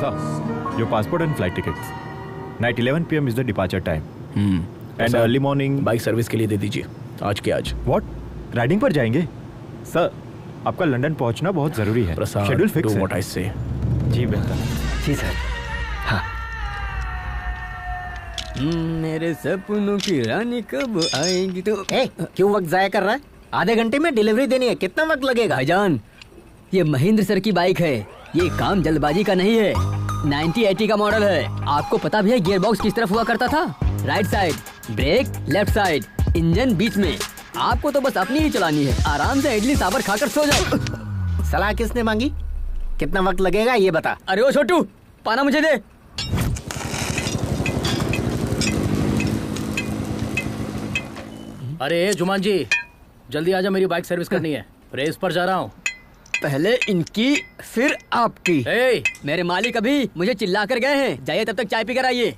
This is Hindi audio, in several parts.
Sir, your passport and flight tickets. Night 11 PM is the departure time. And early morning. Bike service के लिए दे दीजिए आज के आज. What? राइडिंग पर जाएंगे? सर, आपका लंदन पहुंचना बहुत जरूरी है. शेड्यूल फिक्स है. Do what I say. जी बेहतर. जी सर. हाँ. मेरे सपनों की रानी कब आएगी तो. क्यों वक्त जाया कर रहा है? आधे घंटे में डिलीवरी देनी है. कितना वक्त लगेगा? भाईजान, ये महेंद्र सर की बाइक है. ये काम जल्दबाजी का नहीं है. 9080 का मॉडल है. आपको पता भी है गियर बॉक्स किस तरफ हुआ करता था? Right side, brake left side, engine बीच में. आपको तो बस अपनी ही चलानी है. आराम से इडली सांभर खाकर सो जाओ. सलाह किसने मांगी? कितना वक्त लगेगा ये बता. अरे ओ छोटू, पाना मुझे दे. अरे जुमान जी, जल्दी आजा, मेरी बाइक सर्विस करनी है. रेस पर जा रहा हूँ. पहले इनकी फिर आपकी. मेरे मालिक अभी मुझे चिल्ला कर गए हैं. जाइए तब तक चाय पी कर आइए.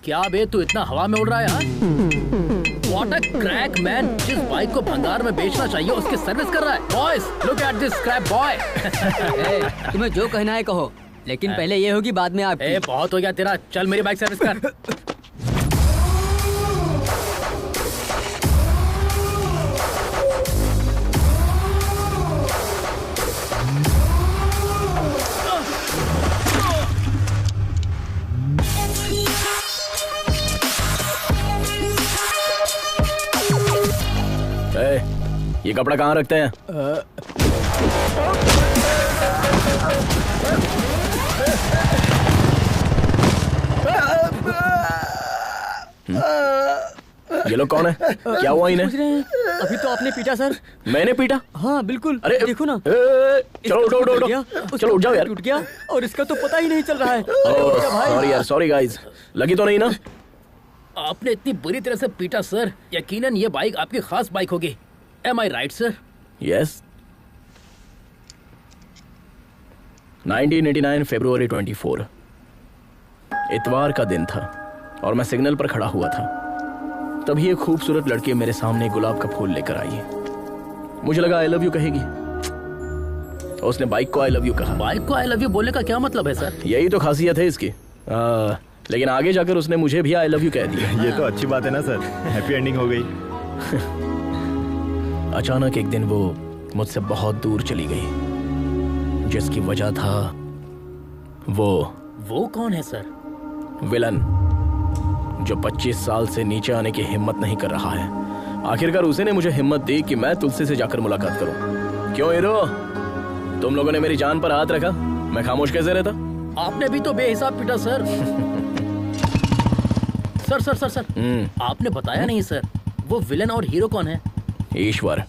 क्या बे, तू इतना हवा में उड़ रहा है यार? What a crack man! जिस बाइक को भंगार में बेचना चाहिए उसकी सर्विस कर रहा है. Boys, look at this scrap boy. तुम्हें जो कहना है कहो, लेकिन पहले ये होगी बाद में आपकी. बहुत हो गया तेरा. चल मेरी बाइक सर्विस कर. ये कपड़ा कहाँ रखते हैं? ये लोग कौन है? क्या हुआ इन्हें? अभी तो आपने पीटा सर. मैंने पीटा? हाँ बिल्कुल. अरे देखो ना. चलो उठो. चलो उठ जाओ यार. टूट गया और इसका तो पता ही नहीं चल रहा है. सॉरी यार, सॉरी गाइस. लगी तो नहीं ना? आपने इतनी बुरी तरह से पीटा सर. यकीनन ये बाइक आपकी खास बाइक होगी. Am I right, sir? Yes. 1989 फरवरी 24. इतवार का दिन था और मैं सिग्नल पर खड़ा हुआ था. तभी एक खूबसूरत लड़की मेरे सामने गुलाब का फूल लेकर आई. मुझे लगा आई लव यू कहेगी. उसने बाइक को आई लव यू कहा. बाइक को आई लव यू बोलने का क्या मतलब है सर? यही तो खासियत है इसकी. लेकिन आगे जाकर उसने मुझे भी आई लव यू कह दिया. ये तो अच्छी बात है ना सर. हैप्पी एंडिंग हो गई. अचानक एक दिन वो मुझसे बहुत दूर चली गई, जिसकी वजह था वो कौन है सर? विलन, जो 25 साल से नीचे आने की हिम्मत नहीं कर रहा है. आखिरकार उसे ने मुझे हिम्मत दी कि मैं तुलसी से जाकर मुलाकात करूं. क्यों हीरो, तुम लोगों ने मेरी जान पर हाथ रखा, मैं खामोश कैसे रहता? आपने भी तो बेहिसाब पीटा सर. सर. आपने बताया नहीं सर, वो विलन और हीरो कौन है? ईश्वर.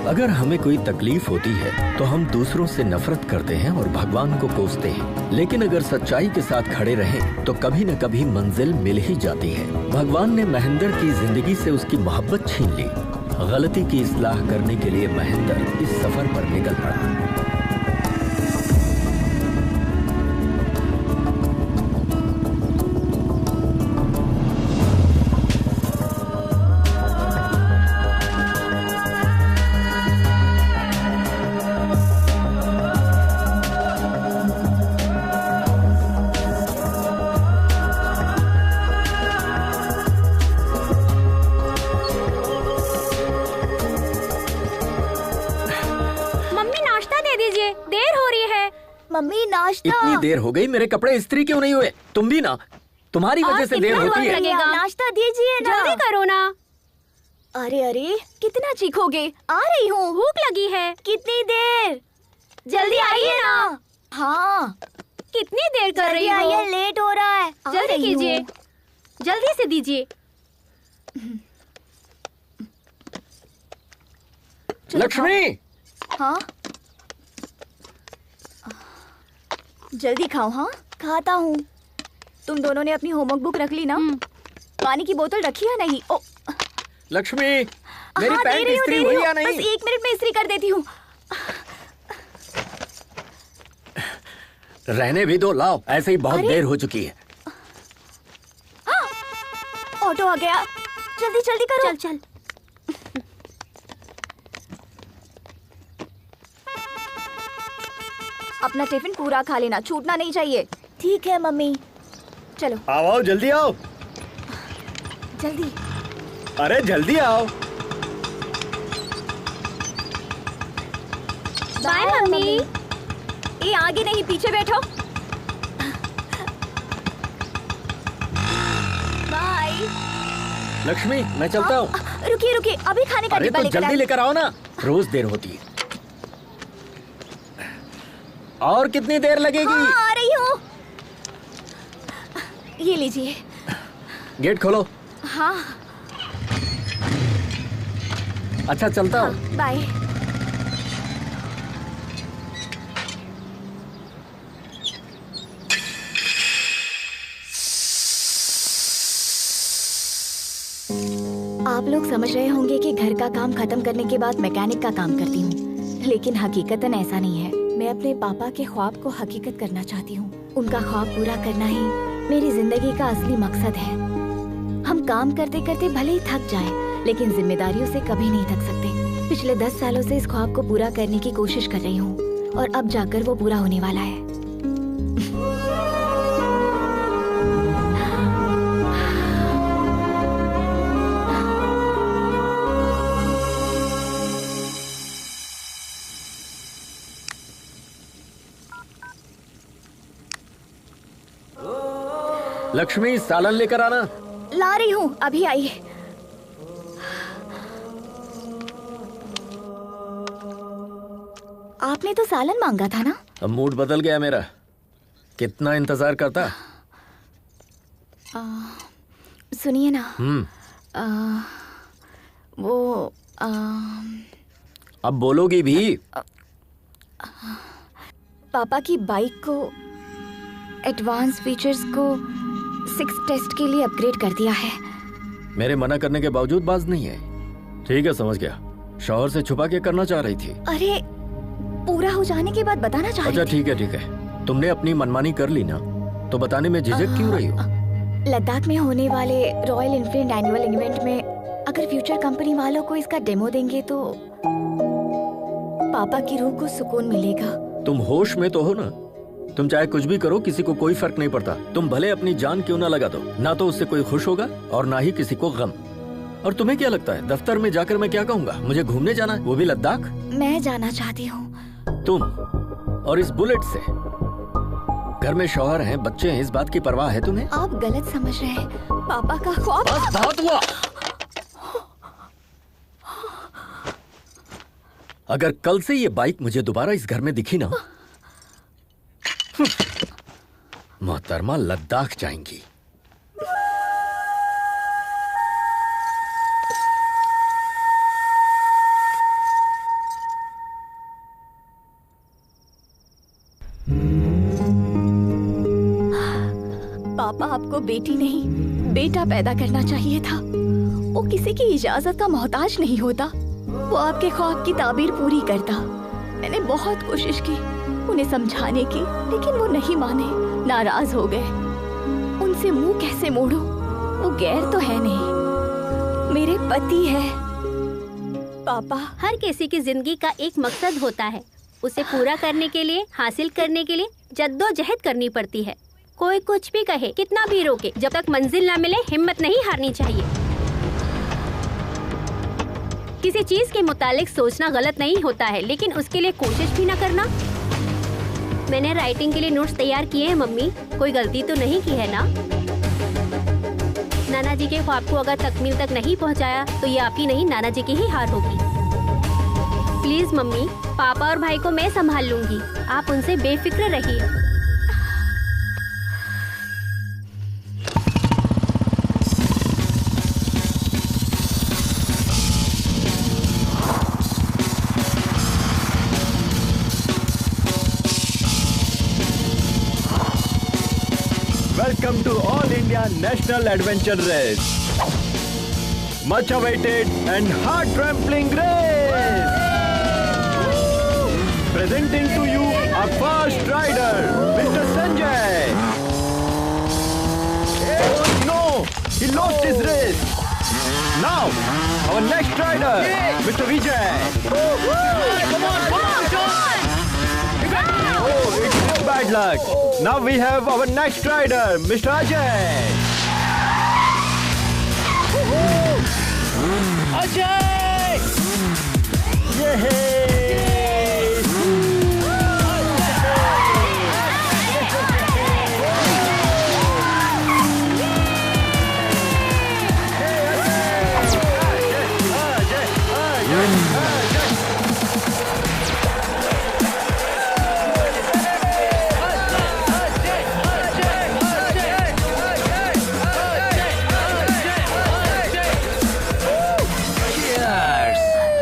अगर हमें कोई तकलीफ होती है तो हम दूसरों से नफरत करते हैं और भगवान को कोसते हैं, लेकिन अगर सच्चाई के साथ खड़े रहें तो कभी न कभी मंजिल मिल ही जाती है. भगवान ने महेंद्र की जिंदगी से उसकी मोहब्बत छीन ली. गलती की इस्लाह करने के लिए महेंद्र इस सफर पर निकल पड़ा. मम्मी नाश्ता. इतनी देर हो गई, मेरे कपड़े इस्त्री क्यों नहीं हुए? तुम भी ना, तुम्हारी वजह से देर होती है. नाश्ता दीजिए ना. जल्दी करो ना. अरे कितना चीखोगे? आ रही हूँ. भूख लगी है. कितनी देर? जल्दी आइए ना. हाँ. कितनी देर कर रही हो? आइए, लेट हो रहा है. जल्दी कीजिए, जल्दी से दीजिए. लक्ष्मी. हाँ जल्दी खाओ. हाँ खाता हूँ. तुम दोनों ने अपनी होमवर्क बुक रख ली ना? पानी की बोतल रखी है नहीं? ओ लक्ष्मी, मेरी पैंट इस्त्री हुई या नहीं? बस 1 मिनट में इस्त्री कर देती हूँ. रहने भी दो, लाओ. ऐसे ही बहुत देर हो चुकी है. ऑटो आ गया. जल्दी जल्दी करो. चल चल. अपना टिफिन पूरा खा लेना, छूटना नहीं चाहिए। ठीक है मम्मी। चलो आओ आओ, जल्दी आओ। जल्दी। अरे जल्दी आओ। Bye mummy. ये आगे नहीं, पीछे बैठो। बाय। लक्ष्मी, मैं चलता हूँ। रुकिए रुकिए, अभी खाने का अरे डिब्बा तो लेकर जल्दी आइए। लेकर आओ ना, रोज देर होती है। और कितनी देर लगेगी? हाँ, आ रही हूँ। ये लीजिए। गेट खोलो। हाँ। अच्छा चलता हूँ। हाँ, बाय। आप लोग समझ रहे होंगे कि घर का काम खत्म करने के बाद मैकेनिक का काम करती हूँ, लेकिन हकीकतन ऐसा नहीं है। मैं अपने पापा के ख्वाब को हकीकत करना चाहती हूँ। उनका ख्वाब पूरा करना ही मेरी जिंदगी का असली मकसद है। हम काम करते करते भले ही थक जाएं, लेकिन जिम्मेदारियों से कभी नहीं थक सकते। पिछले 10 सालों से इस ख्वाब को पूरा करने की कोशिश कर रही हूँ और अब जाकर वो पूरा होने वाला है। लक्ष्मी, सालन लेकर आना। ला रही हूँ, अभी आई। आपने तो सालन मांगा था ना? अब मूड बदल गया मेरा। कितना इंतजार करता। सुनिए ना। वो अब बोलोगी भी? पापा की बाइक को एडवांस फीचर्स को 6 टेस्ट के लिए अपग्रेड कर दिया है। मेरे मना करने के बावजूद बाज नहीं है। ठीक है, समझ गया। शौहर से छुपा के करना चाह रही थी। अरे पूरा हो जाने के बाद बताना चाह रही अच्छा थी। ठीक है, ठीक है। तुमने अपनी मनमानी कर ली ना, तो बताने में झिझक क्यों रही हो? लद्दाख में होने वाले रॉयल एनफील्ड एनुअल इवेंट में अगर फ्यूचर कंपनी वालों को इसका डेमो देंगे तो पापा की रूह को सुकून मिलेगा। तुम होश में तो हो ना? तुम चाहे कुछ भी करो, किसी को कोई फर्क नहीं पड़ता। तुम भले अपनी जान क्यों ना लगा दो, ना तो उससे कोई खुश होगा और ना ही किसी को गम। और तुम्हें क्या लगता है, दफ्तर में जाकर मैं क्या कहूँगा? मुझे घूमने जाना है, वो भी लद्दाख? मैं जाना चाहती हूँ। तुम और इस बुलेट से? घर में शौहर हैं, बच्चे हैं, इस बात की परवाह है तुम्हें? आप गलत समझ रहे हैं। पापा का ख्वाब। बस बहुत हुआ। अगर कल से ये बाइक मुझे दोबारा इस घर में दिखी ना, मोहतरमा लद्दाख जाएंगी। पापा आपको बेटी नहीं बेटा पैदा करना चाहिए था। वो किसी की इजाजत का मोहताज नहीं होता। वो आपके ख्वाब की ताबीर पूरी करता। मैंने बहुत कोशिश की उन्हें समझाने की, लेकिन वो नहीं माने, नाराज हो गए। उनसे मुंह कैसे मोड़ूं? वो गैर तो है नहीं, मेरे पति है। पापा, हर किसी की जिंदगी का एक मकसद होता है। उसे पूरा करने के लिए, हासिल करने के लिए जद्दोजहद करनी पड़ती है। कोई कुछ भी कहे, कितना भी रोके, जब तक मंजिल ना मिले हिम्मत नहीं हारनी चाहिए। किसी चीज के मुतालिक सोचना गलत नहीं होता है, लेकिन उसके लिए कोशिश भी ना करना। मैंने राइटिंग के लिए नोट्स तैयार किए हैं मम्मी, कोई गलती तो नहीं की है ना? नाना जी के ख्वाब को अगर तकमील तक नहीं पहुंचाया तो ये आपकी नहीं, नाना जी की ही हार होगी। प्लीज मम्मी, पापा और भाई को मैं संभाल लूंगी, आप उनसे बेफिक्र रहिए। Welcome to All India National Adventure Race. Much awaited and heart-trampling race. Presenting to you our first rider, Mr. Sanjay. Oh no, he lost his race. Now, our next rider, Mr. Vijay. Come on, John. Oh, it's bad luck. Now we have our next rider, Mr. Ajay. Ajay!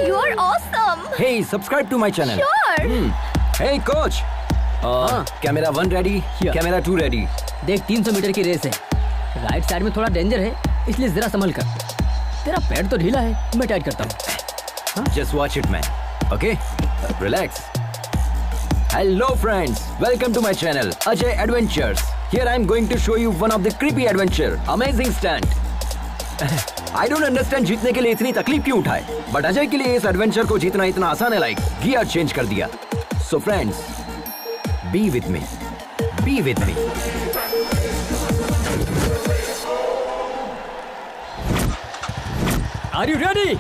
You are awesome. Hey, subscribe to my channel. Sure. Hey coach. Camera 1 ready, camera 2 ready. देख 300 मीटर की रेस है, राइट साइड में थोड़ा डेंजर है, इसलिए जरा संभल कर. तेरा पैर तो ढीला है, मैं टाइट करता हूँ. Just watch it, man. Okay? Relax. Hello friends, welcome to my channel, Ajay Adventures. Here I am going to show you one of the creepy adventure. Amazing stunt. I don't understand जीतने के लिए इतनी तकलीफ क्यों उठाए, but अजय के लिए इस एडवेंचर को जीतना इतना आसान है, लाइक गियर चेंज कर दिया. So friends, be with me. Be with me. Are you ready?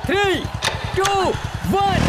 3, 2, 1.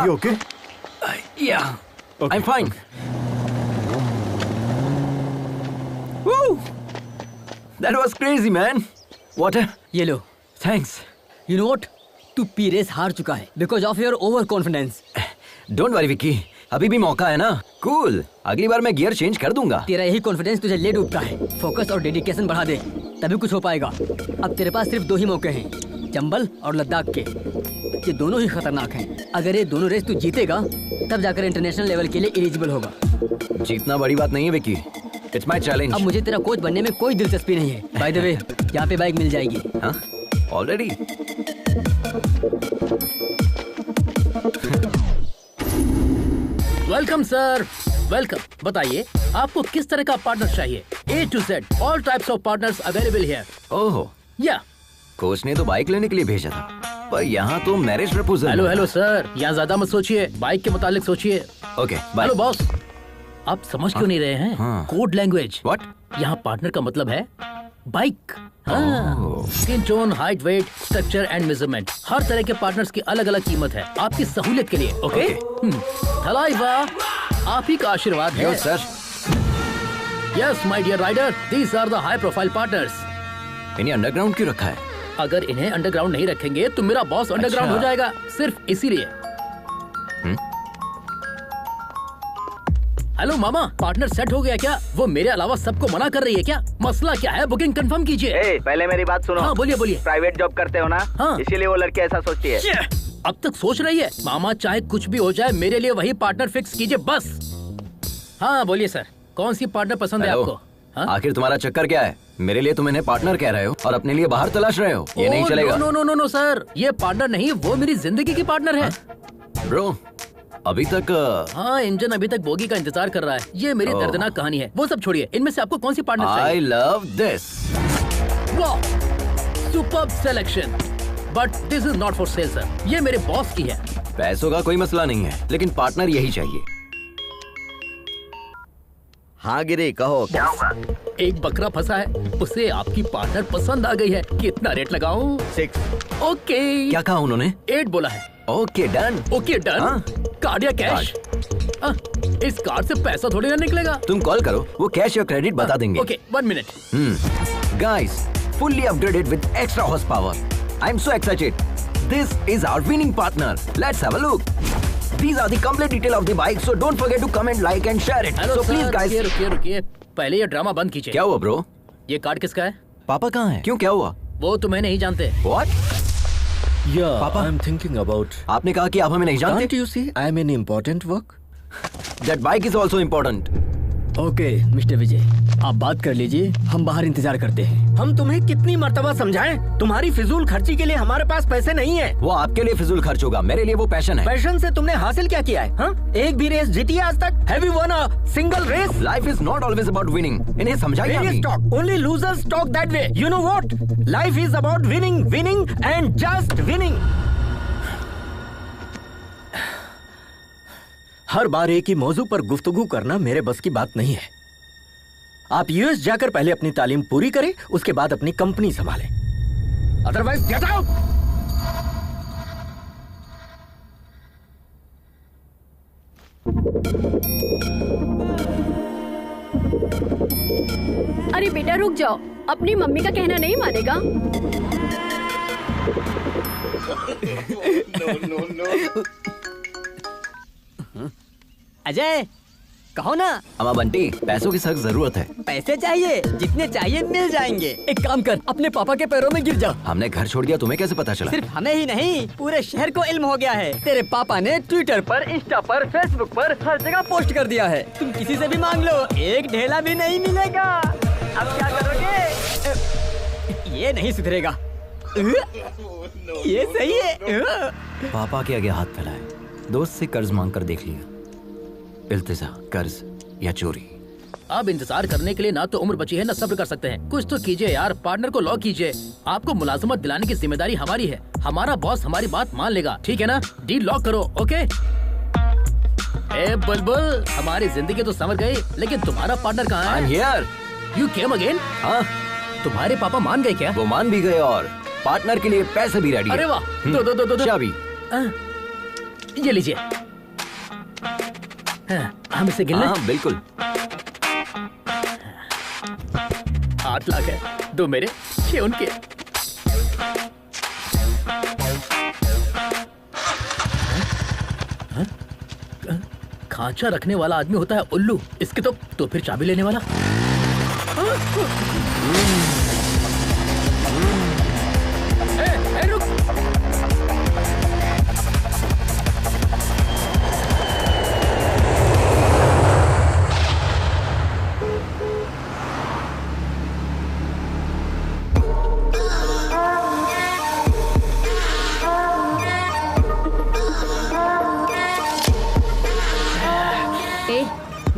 You okay? Yeah. Okay. I'm fine. Woo! That was crazy, man. Water? ये लो. Thanks. You know what? तू पी रेस हार चुका है because of your over confidence. Don't worry, Vicky. अभी भी मौका है ना. Cool. अगली बार मैं गियर चेंज कर दूंगा. तेरा यही कॉन्फिडेंस तुझे ले डूबता है. फोकस और डेडिकेशन बढ़ा दे, तभी कुछ हो पाएगा. अब तेरे पास सिर्फ 2 ही मौके हैं, चंबल और लद्दाख के. ये दोनों ही खतरनाक हैं. अगर ये दोनों रेस तू जीतेगा, तब जाकर इंटरनेशनल लेवल के लिए एलिजिबल होगा. जीतना बड़ी बात नहीं है, विक्की. It's my challenge. अब मुझे तेरा कोच बनने में कोई दिलचस्पी नहीं है. बाय द वे, यहाँ पे बाइक मिल जाएगी. हाँ? Already? Welcome sir, welcome. बताइए आपको किस तरह का पार्टनर चाहिए? A to Z, all types of partners available here. ओह. या कोच ने तो बाइक लेने के लिए भेजा था, पर यहाँ तो marriage proposal. Hello hello sir, यहाँ ज्यादा मत सोचिए, बाइक के मुतालिक सोचिए. Okay, bye. हेलो बॉस, आप समझ क्यों नहीं रहे हैं? हाँ. Code language. What? यहाँ पार्टनर का मतलब है bike. Skin tone, height, weight, structure and measurement, हर तरह के पार्टनर्स की अलग अलग कीमत है आपकी सहूलियत के लिए. ओके. थलाइवा, आप ही का आशीर्वाद है. Sir. Yes my dear rider, these are the high profile partners. इन्हें अंडरग्राउंड क्यों रखा है? अगर इन्हें अंडरग्राउंड नहीं रखेंगे तो मेरा बॉस अंडरग्राउंड अच्छा. हो जाएगा, सिर्फ इसीलिए. हेलो मामा, पार्टनर सेट हो गया क्या? वो मेरे अलावा सबको मना कर रही है क्या? मसला क्या है? बुकिंग कंफर्म कीजिए. पहले मेरी बात सुनो. हाँ बोलिए बोलिए. प्राइवेट जॉब करते हो ना? हाँ. इसीलिए वो लड़की ऐसा सोचती है. अब तक सोच रही है. मामा चाहे कुछ भी हो जाए, मेरे लिए वही पार्टनर फिक्स कीजिए बस. हाँ बोलिए सर, कौन सी पार्टनर पसंद है आपको? हाँ? आखिर तुम्हारा चक्कर क्या है? मेरे लिए तुम इन्हें पार्टनर कह रहे हो और अपने लिए बाहर तलाश रहे हो. ये नहीं चलेगा. No no no no sir, ये पार्टनर नहीं, वो मेरी जिंदगी की पार्टनर है. ब्रो, अभी तक हाँ, इंजन अभी तक बोगी का इंतजार कर रहा है. ये मेरी दर्दनाक कहानी है. वो सब छोड़िए, इनमें से आपको कौन सी पार्टनर चाहिए? I love this. वाह, superb selection. But this is not for sale sir, ये मेरे बॉस की है. पैसों का कोई मसला नहीं है, लेकिन पार्टनर यही चाहिए. हाँ गिरी, कहो क्या हुआ? एक बकरा फंसा है, उसे आपकी पार्टनर पसंद आ गई है. कितना रेट लगाऊं? 6. ओके. क्या कहा उन्होंने? 8 बोला है. Okay done. Okay done. हाँ? कार्ड या कैश? इस कार्ड से पैसा थोड़ी ना निकलेगा. तुम कॉल करो, वो कैश या क्रेडिट बता देंगे. Okay, 1 minute. Guys, fully upgraded with extra horsepower. I'm so excited. This is our winning partner. Let's have a look. These are the complete detail of the bike, so don't forget to comment, like and share it. Hello So please guys. रुकिए. पहले ये ड्रामा बंद कीजिए. क्या हुआ ब्रो? ये कार्ड किसका है? पापा कहाँ हैं? क्यों, क्या हुआ? वो तुम्हें नहीं जानते। What? Yeah, Papa? I'm thinking about. आपने कहा कि आप हमें नहीं जानते। Can't you see I'm in important work? That bike is also important. Okay mister Vijay, आप बात कर लीजिए, हम बाहर इंतजार करते हैं। हम तुम्हें कितनी मर्तबा समझाएं? तुम्हारी फिजूल खर्ची के लिए हमारे पास पैसे नहीं है। वो आपके लिए फिजूल खर्च होगा, मेरे लिए वो पैशन है। पैशन से तुमने हासिल क्या किया है? हाँ? एक भी रेस जीती है आज तक? Have you won a single race? Life is not always about winning. इन्हें समझाइए Various अभी। talk. Only losers talk that way. You know what? Life is about winning, winning and just winning. हर बार एक ही मौजू पर गुफ्तगू करना मेरे बस की बात नहीं है। आप यूएस जाकर पहले अपनी तालीम पूरी करें, उसके बाद अपनी कंपनी संभालें। Otherwise, get out. अरे बेटा रुक जाओ, अपनी मम्मी का कहना नहीं मानेगा। अजय, कहो ना। अम्मा बंटी, पैसों की सख्त जरूरत है। पैसे चाहिए, जितने चाहिए मिल जाएंगे। एक काम कर, अपने पापा के पैरों में गिर जा। हमने घर छोड़ दिया, तुम्हें कैसे पता चला? सिर्फ हमें ही नहीं, पूरे शहर को इल्म हो गया है। तेरे पापा ने ट्विटर पर, इंस्टा पर, फेसबुक पर हर जगह पोस्ट कर दिया है। तुम किसी से भी मांग लो, एक ढेला भी नहीं मिलेगा। अब क्या करोगे? ये नहीं सुधरेगा। ये सही है। पापा के आगे हाथ फैलाए, दोस्त से कर्ज मांग कर देख लिया। इल्तिजा, कर्ज या चोरी। अब इंतजार करने के लिए ना तो उम्र बची है ना सब्र कर सकते हैं। कुछ तो कीजिए यार, पार्टनर को लॉक कीजिए। आपको मुलाजमत दिलाने की जिम्मेदारी हमारी है। हमारा बॉस हमारी बात मान लेगा, ठीक है ना? डील लॉक करो, ओके? ए बुलबुल, हमारी जिंदगी तो संवर गई, लेकिन तुम्हारा पार्टनर कहाँ है? I'm here. You came again? हाँ, तुम्हारे पापा मान गए क्या? वो मान भी गए और पार्टनर के लिए पैसे भी रेडी। अरे वाह, दो चाबी। ये लीजिए। हम इसे गिन लें? हाँ बिल्कुल। 8 लाख है, 2 मेरे, 6 उनके। खांचा रखने वाला आदमी होता है उल्लू, इसके तो फिर चाबी लेने वाला। रुक।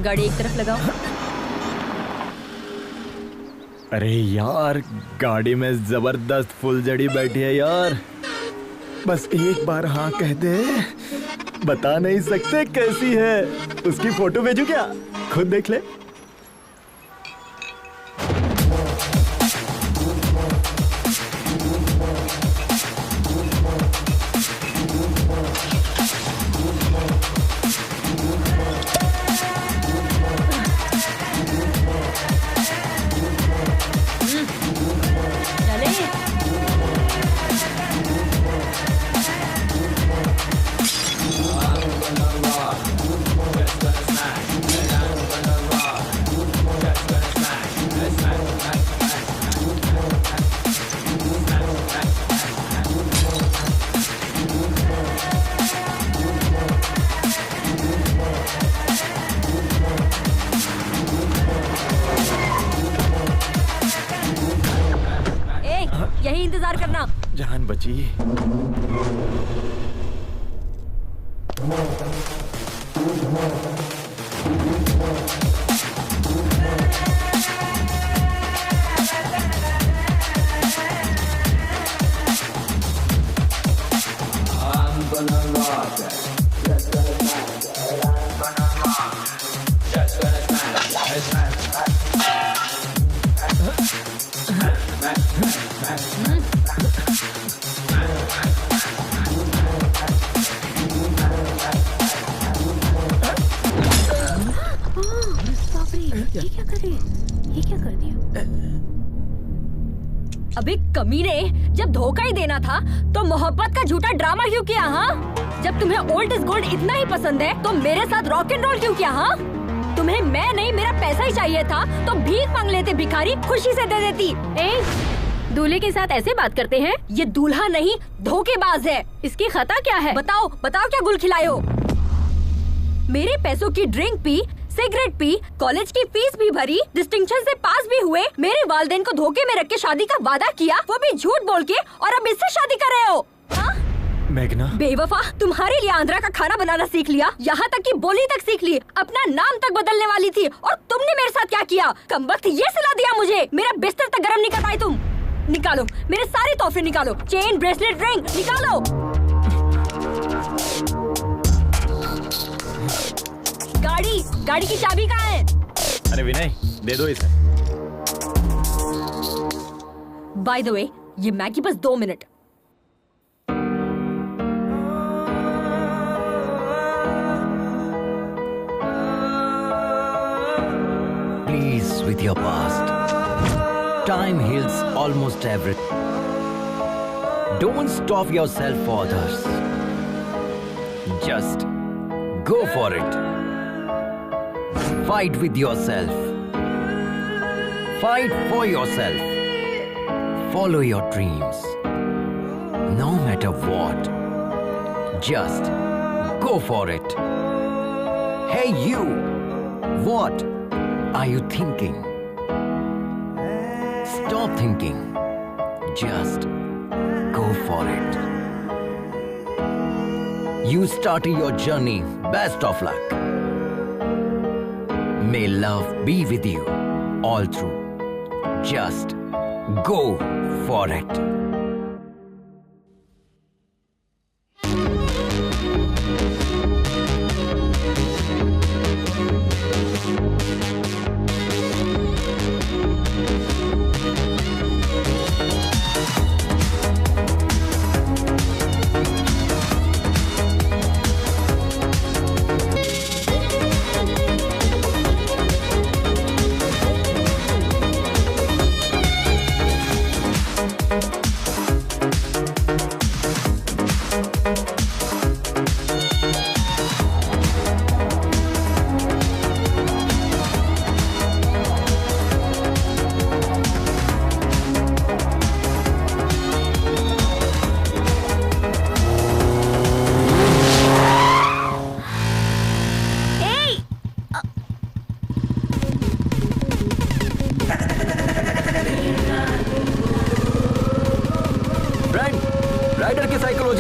गाड़ी एक तरफ लगाओ। अरे यार, गाड़ी में जबरदस्त फुलझड़ी बैठी है यार। बस एक बार हाँ कह दे, बता नहीं सकते कैसी है। उसकी फोटो भेजू क्या? खुद देख ले। यही इंतजार करना। जान बची। अबे कमीने, जब धोखा ही देना था तो मोहब्बत का झूठा ड्रामा क्यों किया? हाँ, जब तुम्हें ओल्ड इज गोल्ड इतना ही पसंद है तो मेरे साथ रॉक एंड रोल क्यों किया? हाँ, तुम तुम्हें मैं नहीं मेरा पैसा ही चाहिए था तो भीख मांग लेते भिखारी, खुशी से दे देती। दूल्हे के साथ ऐसे बात करते हैं? ये दूल्हा नहीं धोखेबाज है। इसकी खता क्या है? बताओ बताओ क्या गुल खिलाए हो? मेरे पैसों की drink P, cigarette P, college की फीस भी भरी, डिस्टिंक्शन से पास भी हुए, मेरे वालिदैन को धोखे में रख के शादी का वादा किया, वो भी झूठ बोल के, और अब इससे शादी कर रहे हो। मेघना, बेवफा, तुम्हारे लिए आंध्रा का खाना बनाना सीख लिया, यहाँ तक कि बोली तक सीख ली, अपना नाम तक बदलने वाली थी, और तुमने मेरे साथ क्या किया? कमबख्त ये सिला दिया मुझे, मेरा बिस्तर तक गर्म नहीं कर पाई तुम। निकालो मेरे सारे तोहफे, निकालो, चेन, ब्रेसलेट, रिंग निकालो। गाड़ी की चाबी कहाँ है? अरे विनय, दे दो इसे। बाय द वे, ये मैगी बस 2 minute. Please, with your past. Time heals almost everything. Don't stop yourself for others. Just go for it. Fight with yourself. Fight for yourself. Follow your dreams. No matter what. Just go for it. Hey you! What are you thinking? Stop thinking. Just go for it. You started your journey. Best of luck. May love be with you all through. Just go for it.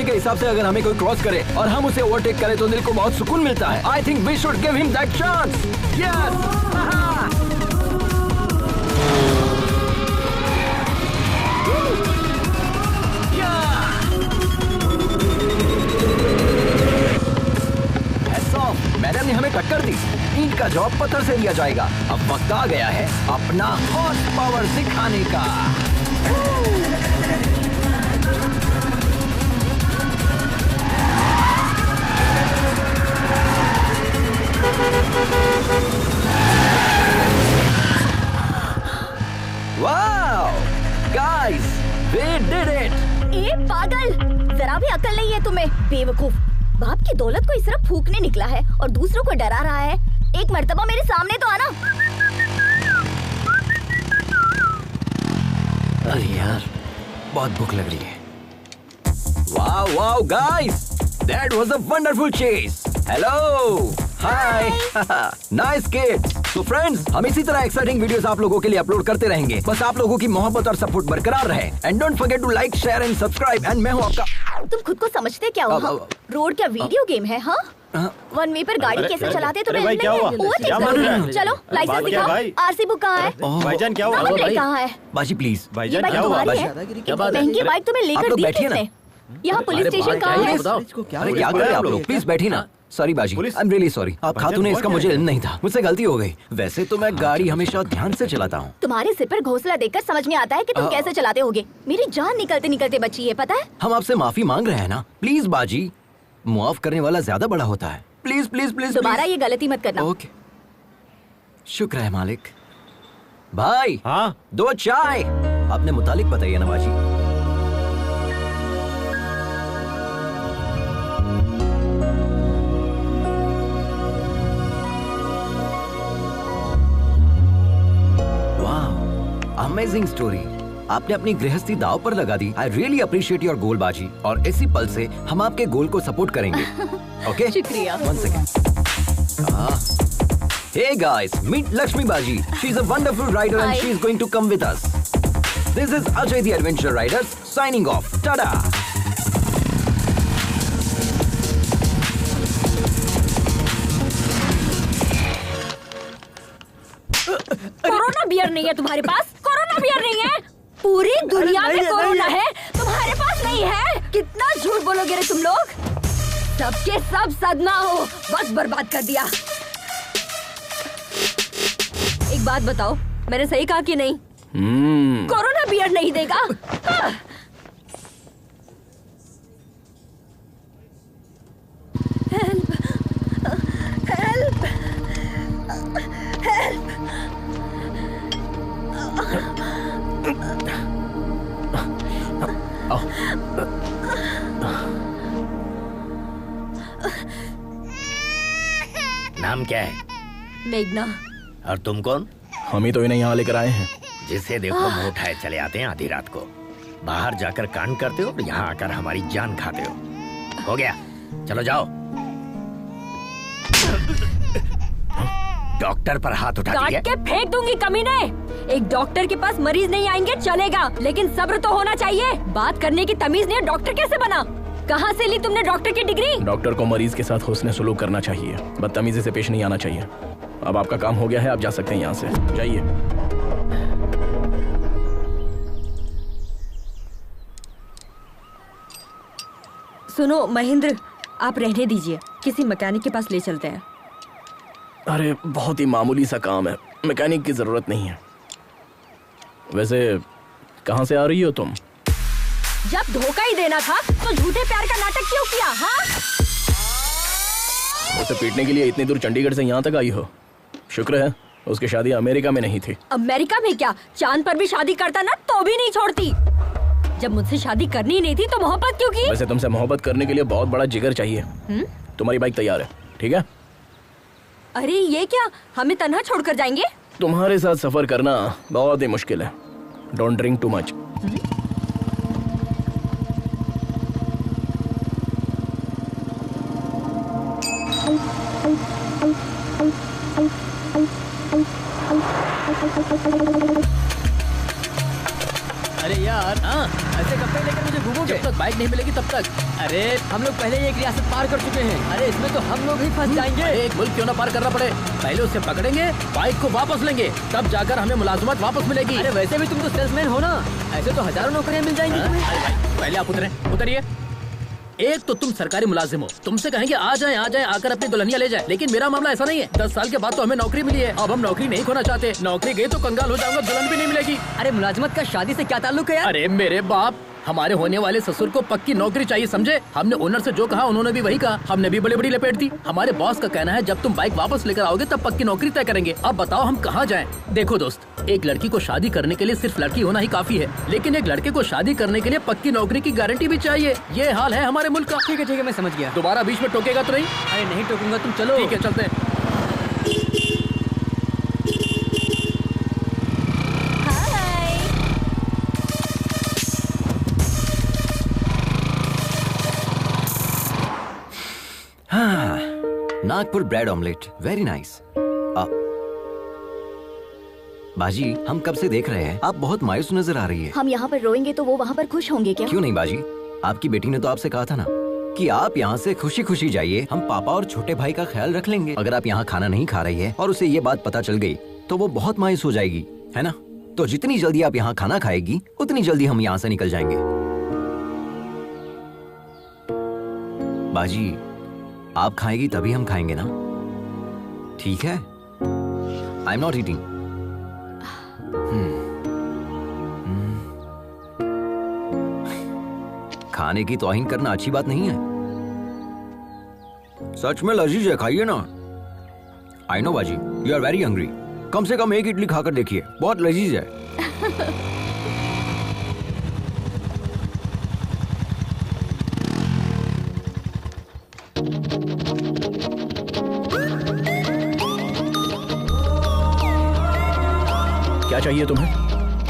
हिसाब से अगर हमें कोई क्रॉस करे और हम उसे ओवरटेक करें तो दिल को बहुत सुकून मिलता है। I think we should give him that chance. Yes. Madam ने हमें टक्कर दी, ईंट का जवाब पत्थर से दिया जाएगा। अब वक्त आ गया है अपना हॉर्स पावर दिखाने का। Wow! Guys, we did it! ए पागल, जरा भी अकल नहीं है तुम्हें, बेवकूफ। बाप की दौलत को इस तरह फूकने निकला है और दूसरों को डरा रहा है। एक मर्तबा मेरे सामने तो आना। अरे यार, बहुत भूख लग रही है। Wow, wow, guys! That was a wonderful chase. Hello! Hi! Nice kid! So friends, हम इसी तरह एक्साइटिंग वीडियोस आप लोगों के लिए अपलोड करते रहेंगे। बस आप लोगों की मोहब्बत और सपोर्ट बरकरार रहे। And don't forget to like, share and subscribe. And मैं हूँ आपका। तुम खुद को समझते क्या हो? रोड क्या वीडियो गेम है? हाँ? वन वे पर गाड़ी कैसे चलाते तुम्हें नहीं है? चलो लाइसेंस दिखाओ। आरसी बुक कहाँ है? भाईजान क्या हुआ? कहाँ है? बाजी प्लीज। भाईजान क्या हुआ? क्या बात है? महंगी बाइक तुम्हें लेकर दी किसने? यहाँ पुलिस स्टेशन कहाँ है? अरे क्या कर रहे हैं आप लोग? प्लीज बैठिए ना। सॉरी बाजी, आई एम रियली सॉरी। आप खातून ने इसका मुझे इल्म नहीं था, मुझसे गलती हो गई। वैसे तो मैं गाड़ी हमेशा ध्यान से चलाता हूँ। तुम्हारे सिर पर घोंसला देखकर समझ में आता है कि तुम कैसे चलाते होगे। मेरी जान निकलते निकलते बची है, पता है? हम आपसे माफी मांग रहे हैं ना। प्लीज बाजी, मुआफ करने वाला ज्यादा बड़ा होता है। प्लीज प्लीज प्लीज दोबारा ये गलती मत करना। ओके, शुक्र है मालिक। भाई हाँ 2 चाय अपने मुतालिक बताइए ना बाजी। Amazing story. आपने अपनी गृहस्थी दांव पर लगा दी। I really appreciate your goal बाजी, और इसी पल से हम आपके गोल को सपोर्ट करेंगे। ओके, शुक्रिया। 1 second. Hey guys, meet Lakshmi Baji. She's a wonderful rider and Hi. she's going to come with us. This is Ajay the Adventure Riders signing off. Tada! Corona beer नहीं है तुम्हारे पास? कोरोना बियर नहीं है? पूरी दुनिया में कोरोना है, तुम्हारे पास नहीं है? कितना झूठ बोलोगे रे तुम लोग? सबके सब सदमा हो, बस बर्बाद कर दिया। एक बात बताओ, मैंने सही कहा कि नहीं? कोरोना बियर नहीं देगा? हाँ। Help, help, help. नाम क्या है? मेघना। और तुम कौन? हम ही तो इन्हें यहाँ लेकर आए हैं। जिसे देखो मुंह उठाए चले आते हैं आधी रात को। बाहर जाकर कांड करते हो और यहाँ आकर हमारी जान खाते हो गया, चलो जाओ। डॉक्टर पर हाथ उठा दिया। काट के फेंक दूंगी कमीने। एक डॉक्टर के पास मरीज नहीं आएंगे चलेगा, लेकिन सब्र तो होना चाहिए। बात करने की तमीज नहीं है, डॉक्टर कैसे बना? कहाँ से ली तुमने डॉक्टर की डिग्री? डॉक्टर को मरीज के साथ हुस्न सलूक करना चाहिए, बदतमीजी से पेश नहीं आना चाहिए। अब आपका काम हो गया है, आप जा सकते हैं यहाँ से, जाइए। सुनो महेंद्र, आप रहने दीजिए, किसी मैकेनिक के पास ले चलते हैं। अरे बहुत ही मामूली सा काम है, मैकेनिक की जरूरत नहीं है। वैसे कहाँ से आ रही हो तुम? जब धोखा ही देना था तो झूठे प्यार का नाटक क्यों किया? हाँ, उसे पीटने के लिए इतनी दूर चंडीगढ़ से यहाँ तक आई हो। शुक्र है उसकी शादी अमेरिका में नहीं थी। अमेरिका में क्या, चांद पर भी शादी करता ना तो भी नहीं छोड़ती। जब मुझसे शादी करनी नहीं थी तो मोहब्बत क्यों की? वैसे तुमसे मोहब्बत करने के लिए बहुत बड़ा जिगर चाहिए। तुम्हारी बाइक तैयार है, ठीक है? अरे ये क्या, हमें तन्हा छोड़कर जाएंगे? तुम्हारे साथ सफर करना बहुत ही मुश्किल है। Don't drink too much. अरे यार, ऐसे कब तक लेकर मुझे घूमोगे? जब तक बाइक नहीं मिलेगी तब तक। अरे हम लोग पहले ही एक रियासत पार कर चुके हैं। अरे इसमें तो हम लोग ही फंस जाएंगे। एक मुल्क क्यों ना पार करना पड़े, पहले उसे पकड़ेंगे, बाइक को वापस लेंगे, तब जाकर हमें मुलाजमत वापस मिलेगी। अरे वैसे भी तुम तो सेल्समैन हो ना, ऐसे तो हजारों नौकरियां मिल जाएंगी तुम्हें। अरे भाई पहले आप उतरिए। एक तो तुम सरकारी मुलाजिम हो, तुमसे कहेंगे आ जाएं आकर अपनी दुल्हनिया ले जाए, लेकिन मेरा मामला ऐसा नहीं है। 10 साल के बाद तो हमें नौकरी मिली है, अब हम नौकरी नहीं खोना चाहते। नौकरी गई तो कंगाल हो जाऊंगा, दुल्हन भी नहीं मिलेगी। अरे मुलाजमत का शादी से क्या ताल्लुक है यार? अरे मेरे बाप, हमारे होने वाले ससुर को पक्की नौकरी चाहिए, समझे? हमने ओनर से जो कहा उन्होंने भी वही कहा, हमने भी बड़ी बड़ी लपेट दी। हमारे बॉस का कहना है जब तुम बाइक वापस लेकर आओगे तब पक्की नौकरी तय करेंगे। अब बताओ हम कहाँ जाएं? देखो दोस्त, एक लड़की को शादी करने के लिए सिर्फ लड़की होना ही काफी है, लेकिन एक लड़के को शादी करने के लिए पक्की नौकरी की गारंटी भी चाहिए। ये हाल है हमारे मुल्क का। ठीक है मैं समझ गया। दोबारा बीच में टोकेगा तो नहीं? अरे नहीं टोकूंगा, तुम चलो। ठीक है चलते हैं। Nagpur bread omelette, very nice. बाजी, हम कब से देख रहे हैं, आप बहुत मायूस नजर आ रही है। हम यहाँ पर रोएंगे तो वो वहाँ पर खुश होंगे क्या? क्यों नहीं बाजी, आपकी बेटी ने तो आपसे कहा था ना कि आप यहाँ से खुशी खुशी जाइए, हम पापा और छोटे भाई का ख्याल रख लेंगे। अगर आप यहाँ खाना नहीं खा रही है और उसे ये बात पता चल गई तो वो बहुत मायूस हो जाएगी, है ना? तो जितनी जल्दी आप यहाँ खाना खाएगी उतनी जल्दी हम यहाँ से निकल जाएंगे। बाजी, आप खाएगी तभी हम खाएंगे ना, ठीक है? I am not eating. खाने की तौहीन करना अच्छी बात नहीं है। सच में लजीज है, खाइए ना। आई नो बाजी, यू आर वेरी हंग्री। कम से कम एक इडली खाकर देखिए, बहुत लजीज है। क्या चाहिए तुम्हें?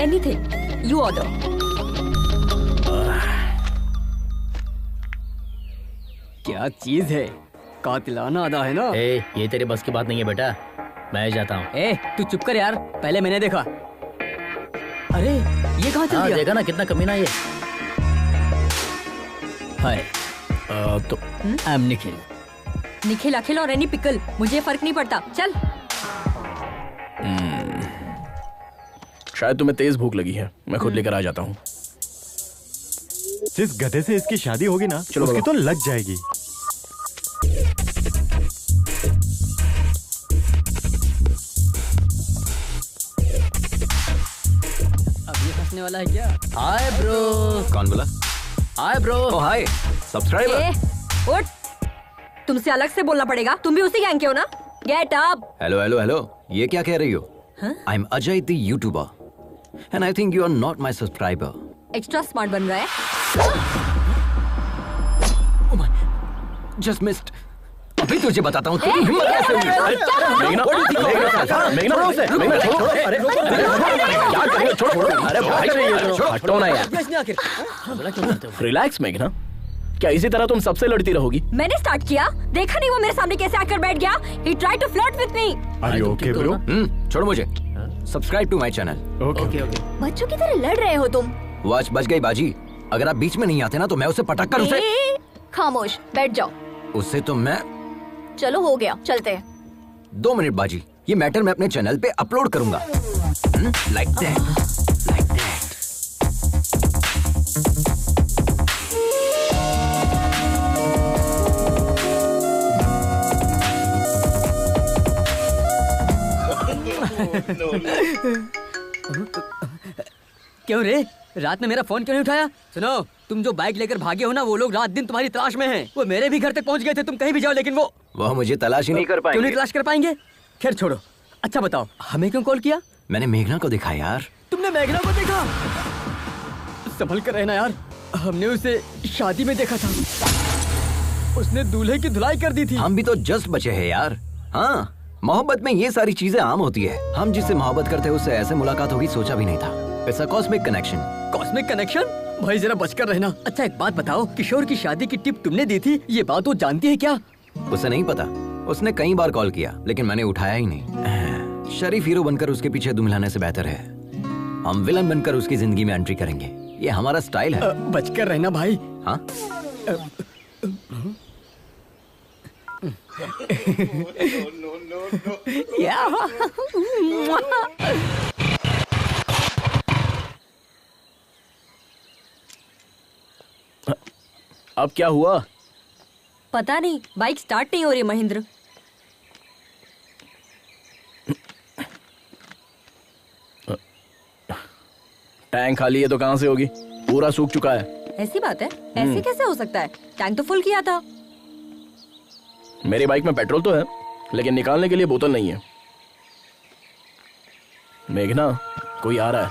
Anything you order. क्या चीज है, कातिलाना अदा है ना। ये तेरे बस की बात नहीं है बेटा, मैं जाता हूँ। तू चुप कर यार, पहले मैंने देखा। अरे ये कहाँ चल गया? देखा ना कितना कमीना ये। हाय तो आई एम निखिल। निखिल अखिल और एनी पिकल, मुझे फर्क नहीं पड़ता, चल। शायद तुम्हें तेज भूख लगी है, मैं खुद लेकर आ जाता हूँ। जिस गधे से इसकी शादी होगी ना, चलो उसकी तो लग जाएगी। अब ये फंसने वाला है क्या? Hi bro. कौन बोला? Hi bro. Oh hi subscriber. उठ, तुमसे अलग से बोलना पड़ेगा, तुम भी उसी गैंग के हो ना। Get up. Hello hello hello, ये क्या कह रही हो? I am Ajay the YouTuber and I think you are not my subscriber. Extra smart बन रहा है। Oh my, just missed. अभी तुझे बताता हूँ तेरी हिम्मत कैसे हुई। हटो ना यार। रिलैक्स मेघना, क्या इसी तरह तुम सबसे लड़ती रहोगी? मैंने स्टार्ट किया, देखा नहीं वो मेरे सामने कैसे आकर बैठ गया। He tried to flirt with me. Are you okay, bro? छोड़ो मुझे। Subscribe to my channel. Okay. बच्चों की तरह लड़ रहे हो तुम। वॉच बच गई बाजी। अगर आप बीच में नहीं आते ना तो मैं उसे पटक कर उसे। खामोश बैठ जाओ। उससे तो मैं। चलो हो गया, चलते हैं। 2 मिनट बाजी, ये मैटर मैं अपने चैनल पे अपलोड करूंगा। Like that, like that. क्यों रे, रात में मेरा फोन क्यों नहीं उठाया? सुनो, तुम जो बाइक लेकर भागे हो ना, वो लोग रात दिन तुम्हारी तलाश में हैं। वो मेरे भी घर तक पहुंच गए थे, तुम कहीं भी जाओ, लेकिन वो मुझे तलाश ही नहीं कर क्यों पाएंगे। नहीं तलाश कर पाएंगे? खैर छोड़ो, अच्छा बताओ, हमें क्यों कॉल किया? मैंने मेघना को देखा यार। तुमने मेघना को देखा? संभल कर रहना यार, हमने उसे शादी में देखा था। उसने दूल्हे की धुलाई कर दी थी। हम भी तो जस्ट बचे हैं यार। हाँ, मोहब्बत में ये सारी चीजें आम होती है। हम जिससे मोहब्बत करते हैं उससे ऐसे मुलाकात होगी सोचा भी नहीं था। It's a cosmic connection. Cosmic connection? भाई जरा बचकर रहना। अच्छा एक बात बताओ, किशोर की शादी की टिप तुमने दी थी, ये बात वो जानती है क्या? उसे नहीं पता। उसने कई बार कॉल किया लेकिन मैंने उठाया ही नहीं। शरीफ हीरो बनकर उसके पीछे दुम हिलाने से बेहतर है हम विलन बनकर उसकी जिंदगी में एंट्री करेंगे। ये हमारा स्टाइल है। बचकर रहना भाई। हाँ? अब क्या हुआ? पता नहीं, बाइक स्टार्ट नहीं हो रही महेंद्र। टैंक खाली है तो कहां से होगी? पूरा सूख चुका है। ऐसी बात है? ऐसे कैसे हो सकता है? टैंक तो फुल किया था। मेरी बाइक में पेट्रोल तो है लेकिन निकालने के लिए बोतल नहीं है। मेघना, कोई आ रहा है।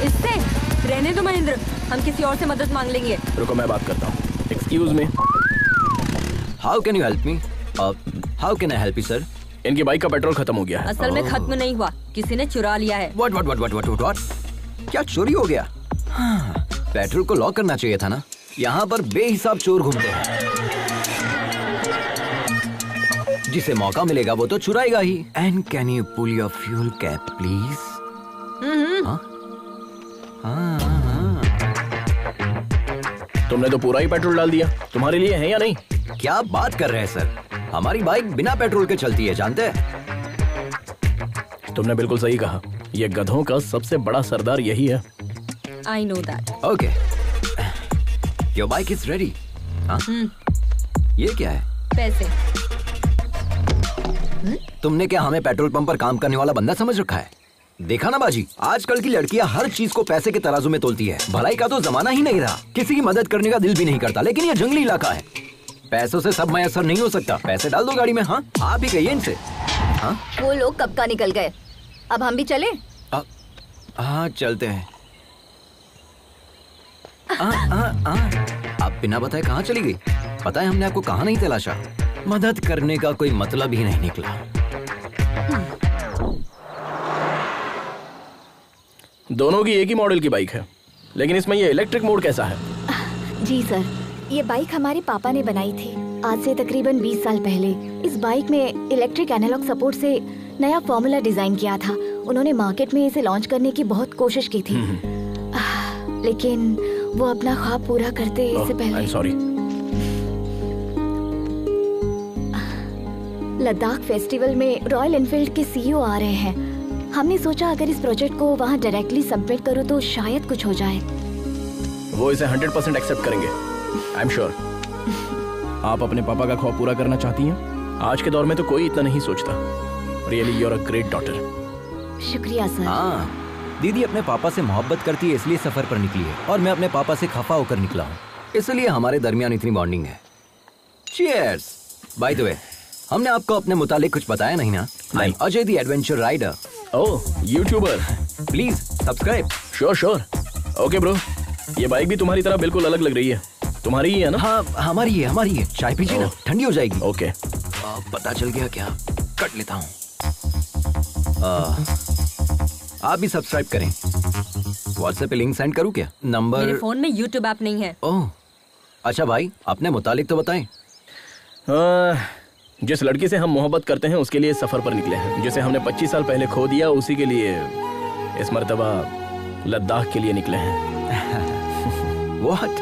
इससे रहने दो महेंद्र, हम किसी और से मदद मांग लेंगे। रुको मैं बात करता हूँ। Excuse me. How can you help me? How can I help you sir? इनकी बाइक का पेट्रोल खत्म हो गया है। असल में खत्म नहीं हुआ, किसी ने चुरा लिया है। व्हाट? क्या चोरी हो गया? हाँ, पेट्रोल को लॉक करना चाहिए था ना। यहाँ पर बेहिसाब चोर घूमते हैं। जिसे मौका मिलेगा वो तो चुराएगा ही। And can you pull your fuel cap please? तुमने तो पूरा ही पेट्रोल डाल दिया। तुम्हारे लिए है या नहीं? क्या बात कर रहे हैं सर, हमारी बाइक बिना पेट्रोल के चलती है, जानते हैं? तुमने बिल्कुल सही कहा, ये गधों का सबसे बड़ा सरदार यही है। I know that. Okay, your bike is ready. ये क्या है? पैसे। तुमने क्या हमें पेट्रोल पंप पर काम करने वाला बंदा समझ रखा है? देखा ना बाजी, आजकल की लड़कियां हर चीज को पैसे के तराजू में तोलती है। भलाई का तो जमाना ही नहीं रहा, किसी की मदद करने का दिल भी नहीं करता। लेकिन ये जंगली इलाका है, पैसों से सब मैसर नहीं हो सकता। पैसे डाल दो गाड़ी में। हाँ, आप ही कहिए इनसे। हाँ, वो लोग कब का निकल गए, अब हम भी चले? हाँ चलते हैं। आप बिना बताए कहाँ चली गई? पता है हमने आपको कहाँ नहीं तलाशा। मदद करने का कोई मतलब ही नहीं निकला। दोनों की एक ही मॉडल की बाइक है, लेकिन इसमें ये इलेक्ट्रिक मोड कैसा है? जी सर, ये बाइक हमारे पापा ने बनाई थी आज से तकरीबन 20 साल पहले। इस बाइक में इलेक्ट्रिक एनालॉग सपोर्ट से नया फॉर्मूला डिजाइन किया था। उन्होंने मार्केट में इसे लॉन्च करने की बहुत कोशिश की थी, लेकिन वो अपना ख्वाब पूरा करते इससे पहले। सॉरी। लद्दाख फेस्टिवल में रॉयल एनफील्ड के सीईओ आ रहे हैं। हमने सोचा अगर इस प्रोजेक्ट को वहाँ डायरेक्टली सबमिट करो तो शायद कुछ हो जाए। वो इसे 100% एक्सेप्ट करेंगे, आई एम श्योर। आप अपने पापा का ख्वाब पूरा करना चाहती हैं? आज के दौर में तो कोई इतना नहीं सोचता। Really you are a great daughter. शुक्रिया सर। हाँ, दीदी अपने पापा से मोहब्बत करती है इसलिए सफर पर निकली है, और मैं अपने पापा से खफा होकर निकला हूँ, इसलिए हमारे दरमियान इतनी बॉन्डिंग है। चीयर्स। बाय द वे, हमने आपको अपने मुतालिक कुछ बताया नहीं ना? I am Ajay the adventure rider. Oh, YouTuber. Please subscribe. Sure. Okay bro, ये बाइक भी तुम्हारी तरह बिल्कुल अलग लग रही है। तुम्हारी ही है ना? हाँ, हमारी है। चाय पीजिए ना, ठंडी हो जाएगी। ओके। पता चल गया क्या? कट लेता हूँ। आप भी सब्सक्राइब करें। व्हाट्सएप पे लिंक सेंड करूँ क्या? नंबर? मेरे फोन में यूट्यूब ऐप नहीं है। ओह, अच्छा भाई, अपने मुतालिक तो बताएं। जिस लड़की से हम मोहब्बत करते हैं उसके लिए सफर पर निकले हैं। जिसे हमने 25 साल पहले खो दिया, उसी के लिए इस मर्तबा लद्दाख के लिए निकले हैं। What?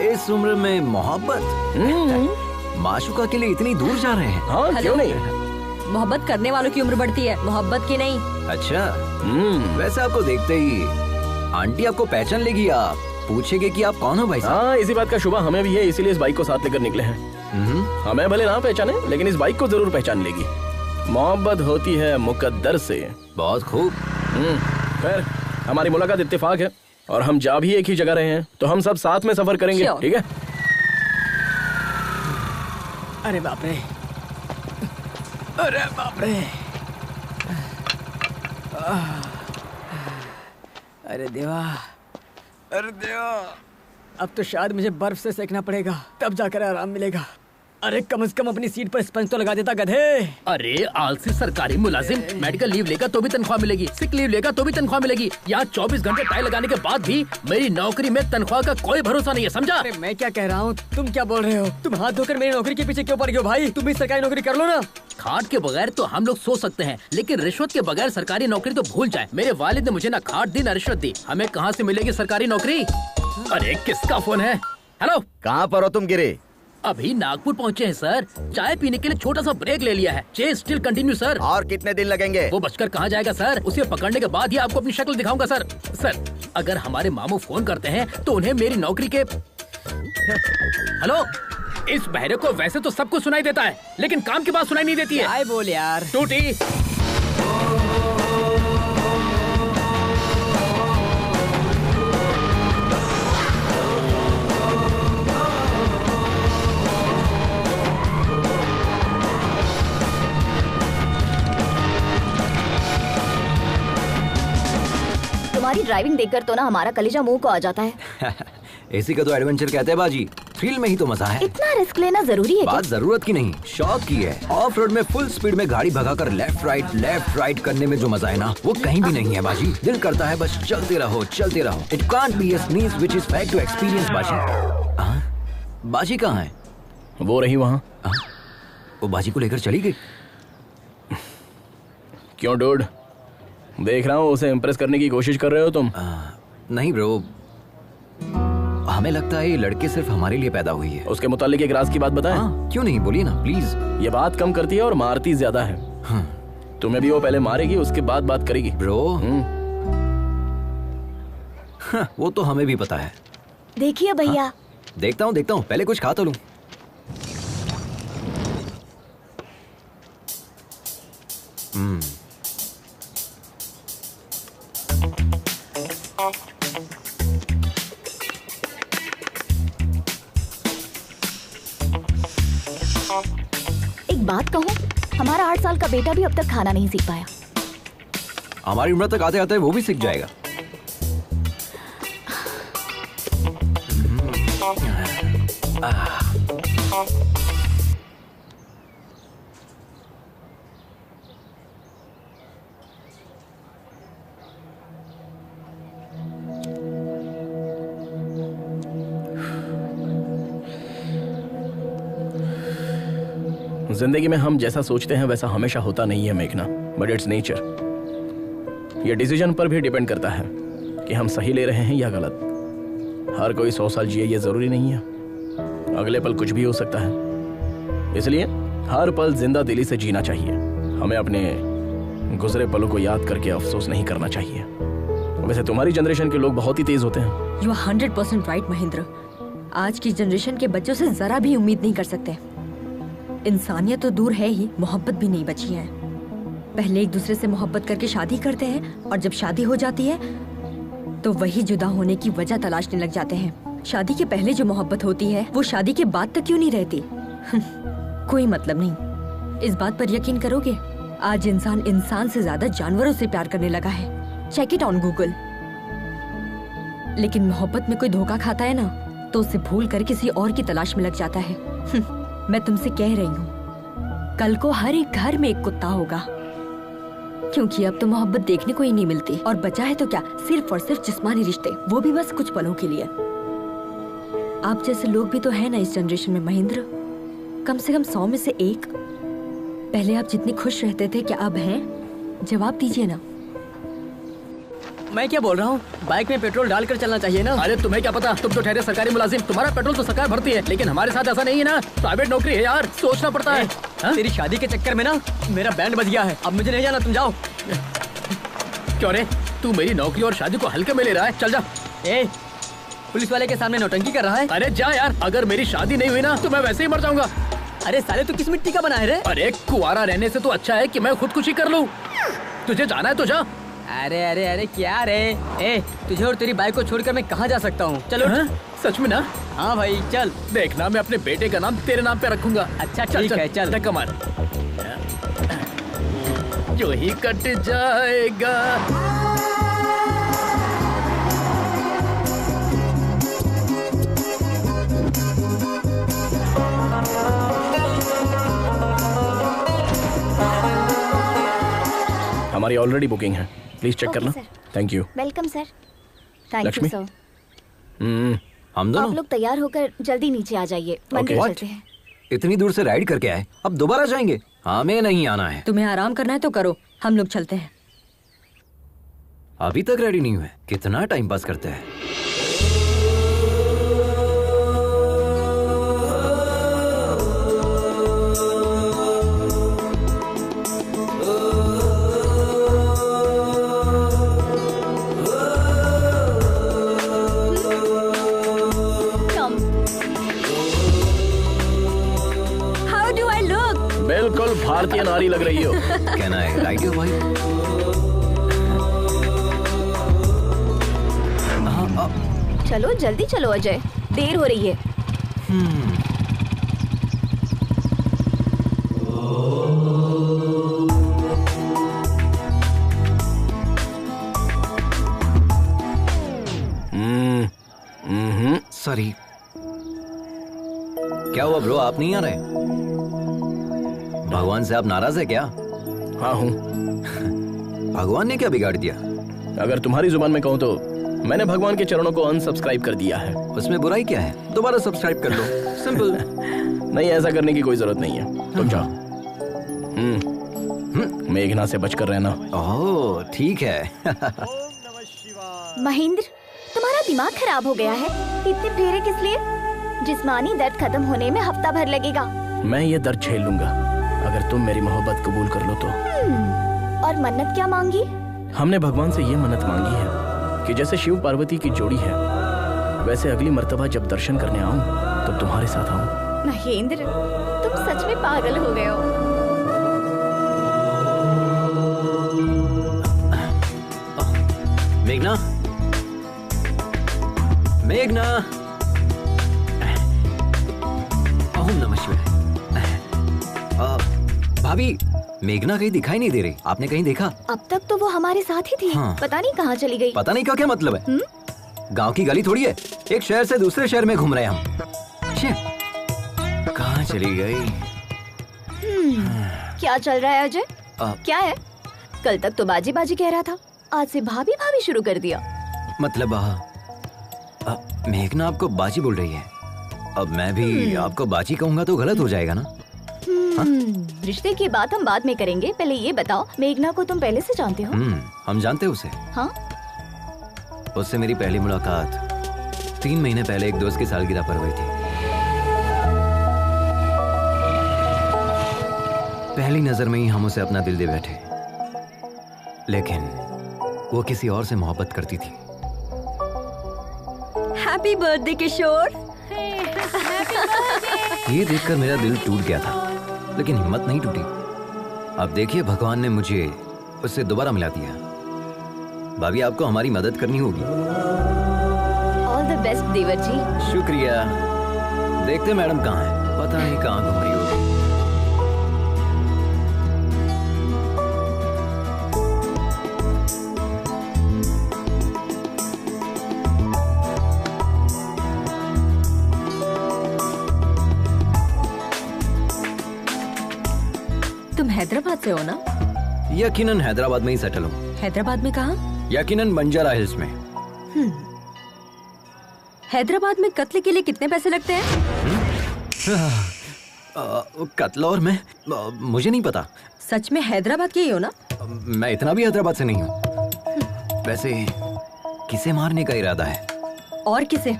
इस उम्र में मोहब्बत? माशुका के लिए इतनी दूर जा रहे हैं? हाँ, क्यों नहीं? मोहब्बत करने वालों की उम्र बढ़ती है, मोहब्बत की नहीं। अच्छा। वैसे आपको देखते ही आंटी आपको पहचान लेगी, आप पूछेगी कि आप कौन हो भाई साहब। हाँ, इसी बात का शुबा हमें भी है, इसीलिए इस बाइक को साथ लेकर निकले हैं। हमें भले ना पहचाने, लेकिन इस बाइक को जरूर पहचान लेगी। मोहब्बत होती है मुकद्दर से। बहुत खूब। खैर, हमारी मुलाकात इत्तेफाक है और हम जा भी एक ही जगह रहे हैं, तो हम सब साथ में सफर करेंगे, ठीक है? अरे बाप रे, अरे बाप रे, अरे देवा, अरे देवा, अब तो शायद मुझे बर्फ से सेकना पड़ेगा, तब जाकर आराम मिलेगा। अरे कम से कम अपनी सीट पर स्पंज तो लगा देता गधे। अरे आलसी सरकारी मुलाजिम, मेडिकल लीव लेगा तो भी तनख्वाह मिलेगी, सिक लीव लेगा तो भी तनख्वाह मिलेगी। यहाँ 24 घंटे टाई लगाने के बाद भी मेरी नौकरी में तनख्वाह का कोई भरोसा नहीं है, समझा? अरे मैं क्या कह रहा हूँ, तुम क्या बोल रहे हो? तुम हाथ धोकर मेरी नौकरी के पीछे क्यों पड़ गए हो भाई? तुम भी सरकारी नौकरी कर लो ना। खाट के बगैर तो हम लोग सोच सकते हैं, लेकिन रिश्वत के बगैर सरकारी नौकरी तो भूल जाए। मेरे वालिद ने मुझे ना खाट दी ना रिश्वत दी, हमें कहाँ से मिलेगी सरकारी नौकरी? अरे किसका फोन है? हेलो, कहाँ पर हो तुम गिरे? अभी नागपुर पहुँचे हैं सर, चाय पीने के लिए छोटा सा ब्रेक ले लिया है। Chess still continue sir. और कितने दिन लगेंगे? वो बचकर कहाँ जाएगा सर, उसे पकड़ने के बाद ही आपको अपनी शक्ल दिखाऊंगा सर। सर, अगर हमारे मामू फोन करते हैं तो उन्हें मेरी नौकरी के हेलो, इस बहरे को वैसे तो सब कुछ सुनाई देता है, लेकिन काम की बात सुनाई नहीं देती है। आए बोल यार टूटी। तुम्हारी ड्राइविंग देखकर तो ना हमारा कलेजा मुंह को आ जाता है। इसी का तो एडवेंचर कहते हैं बाजी, थ्रिल में ही तो मजा है। इतना रिस्क लेना जरूरी है? बात जरूरत की नहीं, शौक की है। ऑफ रोड में फुल स्पीड में गाड़ी भगाकर लेफ्ट राइट करने में जो मजा है ना, वो कहीं भी नहीं है बाजी। दिल करता है बस चलते रहो। It can't be a sneeze which is fact to experience बाजी। बाजी कहाँ है? वो रही वहाँ। वो बाजी को लेकर चली गई। क्यों डूड, देख रहा हूँ उसे इम्प्रेस करने की कोशिश कर रहे हो तुम? नहीं ब्रो, हमें लगता है ये लड़के सिर्फ हमारे लिए पैदा हुई है। उसके मुतालिक एक राज की बात बताएं? क्यों नहीं, बोलिए ना प्लीज। ये बात कम करती है और मारती ज्यादा है। तुम्हें भी वो पहले मारेगी, उसके बाद बात करेगी। ब्रो वो तो हमें भी पता है। देखिए भैया। देखता हूँ, पहले कुछ खा तो लूं। एक बात कहूँ, हमारा 8 साल का बेटा भी अब तक खाना नहीं सीख पाया। हमारी उम्र तक आते आते वो भी सीख जाएगा। जिंदगी में हम जैसा सोचते हैं वैसा हमेशा होता नहीं है मेघना, बट इट्स नेचर। ये डिसीजन पर भी डिपेंड करता है कि हम सही ले रहे हैं या गलत। हर कोई 100 साल जिए ये जरूरी नहीं है, अगले पल कुछ भी हो सकता है। इसलिए हर पल जिंदा दिली से जीना चाहिए। हमें अपने गुजरे पलों को याद करके अफसोस नहीं करना चाहिए। वैसे तुम्हारी जनरेशन के लोग बहुत ही तेज होते हैं। You are 100% right Mahendra. आज की जनरेशन के बच्चों से जरा भी उम्मीद नहीं कर सकते। इंसानियत तो दूर है ही, मोहब्बत भी नहीं बची है। पहले एक दूसरे से मोहब्बत करके शादी करते हैं और जब शादी हो जाती है तो वही जुदा होने की वजह तलाशने लग जाते हैं। शादी के पहले जो मोहब्बत होती है वो शादी के बाद तक क्यों नहीं रहती? कोई मतलब नहीं। इस बात पर यकीन करोगे, आज इंसान से ज्यादा जानवरों से प्यार करने लगा है। Check it on Google. लेकिन मोहब्बत में कोई धोखा खाता है ना, तो उसे भूल कर किसी और की तलाश में लग जाता है। मैं तुमसे कह रही हूँ, कल को हर एक घर में एक कुत्ता होगा, क्योंकि अब तो मोहब्बत देखने को ही नहीं मिलती। और बचा है तो क्या, सिर्फ और सिर्फ जिस्मानी रिश्ते, वो भी बस कुछ पलों के लिए। आप जैसे लोग भी तो है ना इस जनरेशन में महेंद्र, कम से कम 100 में से एक। पहले आप जितने खुश रहते थे, क्या अब हैं? जवाब दीजिए ना। मैं क्या बोल रहा हूँ, बाइक में पेट्रोल डालकर चलना चाहिए ना। अरे तुम्हें क्या पता, तुम तो ठहरे सरकारी मुलाजिम, तुम्हारा पेट्रोल तो सरकार भरती है, लेकिन हमारे साथ ऐसा नहीं है ना। प्राइवेट नौकरी है यार, सोचना पड़ता है। तेरी शादी के चक्कर में ना मेरा बैंड बज गया है, अब मुझे नहीं जाना, तुम जाओ। क्यों रे, तू मेरी नौकरी और शादी को हल्के में ले रहा है? चल जा। पुलिस वाले के सामने नौटंकी कर रहा है। अरे जा यार, अगर मेरी शादी नहीं हुई ना तो मैं वैसे ही मर जाऊंगा। अरे साले तू किस मिट्टी का बना है रे? अरे कुआरा रहने से तो अच्छा है कि मैं खुदकुशी कर लूं। तुझे जाना है तो जा। अरे अरे अरे क्या रे, तुझे और तेरी बाइक को छोड़कर मैं कहाँ जा सकता हूँ? चलो। सच में ना? हाँ भाई चल। देखना, मैं अपने बेटे का नाम तेरे नाम पे रखूंगा। अच्छा ठीक है, चल। धक्का मार। जो ही कट जाएगा। हमारी ऑलरेडी बुकिंग है, प्लीज चेक करना। Thank you. Welcome sir. Thank you Lakshmi. Sir. हम दोनों आप लोग तैयार होकर जल्दी नीचे आ जाइए, मंदिर चलते हैं। इतनी दूर से राइड करके आए, अब दोबारा जाएंगे? हमें नहीं आना है। तुम्हें आराम करना है तो करो, हम लोग चलते हैं। अभी तक रेडी नहीं हुए, कितना टाइम पास करते हैं। बिल्कुल भारतीय नारी लग रही हो। कहना है राइट हो भाई। चलो जल्दी चलो अजय, देर हो रही है। सॉरी। क्या हुआ ब्रो, आप नहीं आ रहे? भगवान से आप नाराज है क्या? हाँ हूँ। भगवान ने क्या बिगाड़ दिया? अगर तुम्हारी जुबान में कहूँ तो मैंने भगवान के चरणों को अनसब्सक्राइब कर दिया है। उसमें बुराई क्या है? दोबारा सब्सक्राइब कर लो, सिंपल। नहीं, ऐसा करने की कोई जरूरत नहीं है, तुम जाओ। मेघना से बचकर रहना। ओह ठीक है। महेंद्र, तुम्हारा दिमाग खराब हो गया है। इतने फेरे किस लिए? जिस्मानी दर्द खत्म होने में हफ्ता भर लगेगा। मैं ये दर्द झेल लूंगा अगर तुम मेरी मोहब्बत कबूल कर लो तो। और मन्नत क्या मांगी? हमने भगवान से ये मन्नत मांगी है कि जैसे शिव पार्वती की जोड़ी है, वैसे अगली मर्तबा जब दर्शन करने आऊं तो तुम्हारे साथ आऊं। महेंद्र, तुम सच में पागल हो गए हो। मेघना, मेघना, ओम नमः शिवाय। भाभी, मेघना कहीं दिखाई नहीं दे रही, आपने कहीं देखा? अब तक तो वो हमारे साथ ही थी। हाँ। पता नहीं कहाँ चली गई। पता नहीं का क्या मतलब है? गांव की गली थोड़ी है, एक शहर से दूसरे शहर में घूम रहे हैं हम। कहाँ चली गई? क्या चल रहा है अजय? क्या है? कल तक तो बाजी बाजी कह रहा था, आज से भाभी भाभी शुरू कर दिया। मतलब मेघना आपको बाजी बोल रही है, अब मैं भी आपको बाजी कहूंगा तो गलत हो जाएगा ना? रिश्ते की बात हम बाद में करेंगे, पहले ये बताओ मेघना को तुम पहले से जानते हो? हम जानते हैं उसे। हाँ? उससे मेरी पहली मुलाकात 3 महीने पहले एक दोस्त की सालगिरह पर हुई थी। पहली नजर में ही हम उसे अपना दिल दे बैठे, लेकिन वो किसी और से मोहब्बत करती थी। हैप्पी बर्थडे किशोर। ये देखकर मेरा दिल टूट गया था, लेकिन हिम्मत नहीं टूटी। अब देखिए, भगवान ने मुझे उससे दोबारा मिला दिया। भाभी, आपको हमारी मदद करनी होगी। ऑल द बेस्ट देवर जी। शुक्रिया। देखते मैडम कहाँ है, पता नहीं कहाँ घूम रही होगी। तुम हैदराबाद से हो ना? यकीनन हैदराबाद में ही सेटल हूँ। हैदराबाद में कहाँ? यकीनन बंजारा हिल्स में। हैदराबाद में कत्ल के लिए कितने पैसे लगते हैं? कत्ल और मैं मुझे नहीं पता। सच में हैदराबाद के ही हो ना? मैं इतना भी हैदराबाद से नहीं हूँ। वैसे किसे मारने का इरादा है? और किसे?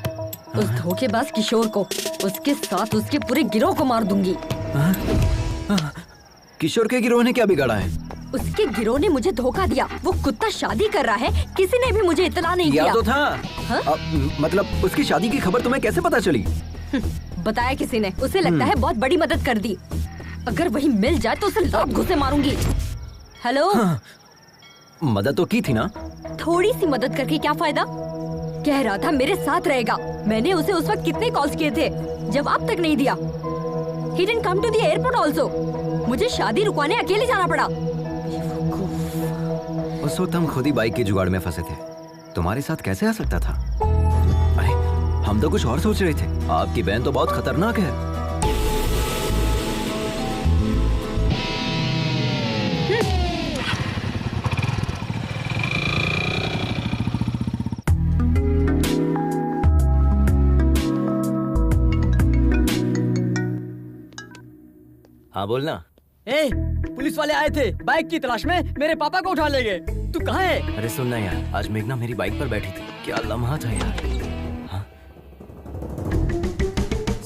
उस धोखेबाज किशोर को, उसके साथ उसके पूरे गिरोह को मार दूंगी। किशोर के गिरोह ने क्या बिगाड़ा है? उसके गिरोह ने मुझे धोखा दिया। वो कुत्ता शादी कर रहा है, किसी ने भी मुझे इतला नहीं दिया। तो था। मतलब उसकी शादी की खबर तुम्हें कैसे पता चली? बताया किसी ने। उसे लगता है बहुत बड़ी मदद कर दी। अगर वही मिल जाए तो उसे लात घुसे मारूंगी। हेलो? मदद तो की थी ना? थोड़ी सी मदद करके क्या फायदा? कह रहा था मेरे साथ रहेगा। मैंने उसे उस वक्त कितने कॉल्स किए थे, जवाब तक नहीं दिया। He didn't come to the airport also. मुझे शादी रुकवाने अकेले जाना पड़ा। उस वक्त हम खुद ही बाइक के जुगाड़ में फंसे थे। तुम्हारे साथ कैसे आ सकता था? अरे हम तो कुछ और सोच रहे थे। आपकी बहन तो बहुत खतरनाक है। हाँ बोलना। ए, पुलिस वाले आए थे बाइक की तलाश में, मेरे पापा को उठा ले गए। तू कहाँ है? अरे सुनना यार, आज मेघना मेरी बाइक पर बैठी थी। क्या लम्हा था यार। हाँ?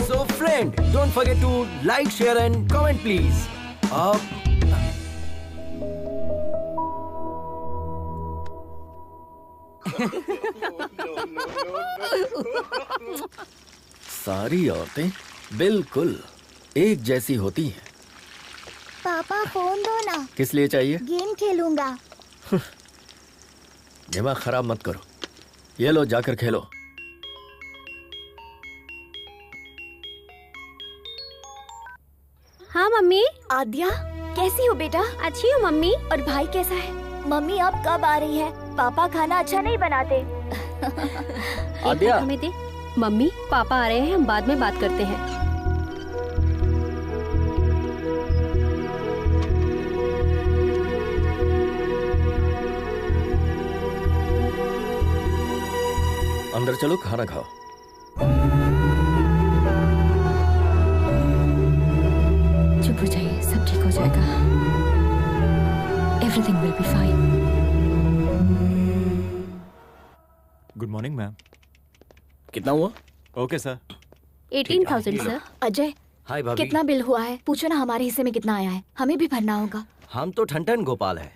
So friend, don't forget to like, share and comment please. सारी औरतें बिल्कुल एक जैसी होती हैं। पापा फोन दो ना। किस लिए चाहिए? गेम खेलूंगा। दिमाग खराब मत करो। ये लो, जाकर खेलो। हाँ मम्मी। आद्या कैसी हो बेटा? अच्छी हूँ मम्मी। और भाई कैसा है? मम्मी अब कब आ रही है? पापा खाना अच्छा नहीं बनाते। आद्या। हमें दे। मम्मी पापा आ रहे हैं, हम बाद में बात करते हैं। अंदर चलो, खाना खाओ। चुप हो जाइए, सब ठीक हो जाएगा। Everything will be fine. Good morning ma'am. कितना हुआ? Okay sir. 18,000 सर। अजय, हाय भाभी। कितना बिल हुआ है? पूछो ना हमारे हिस्से में कितना आया है, हमें भी भरना होगा। हम तो ठन गोपाल है।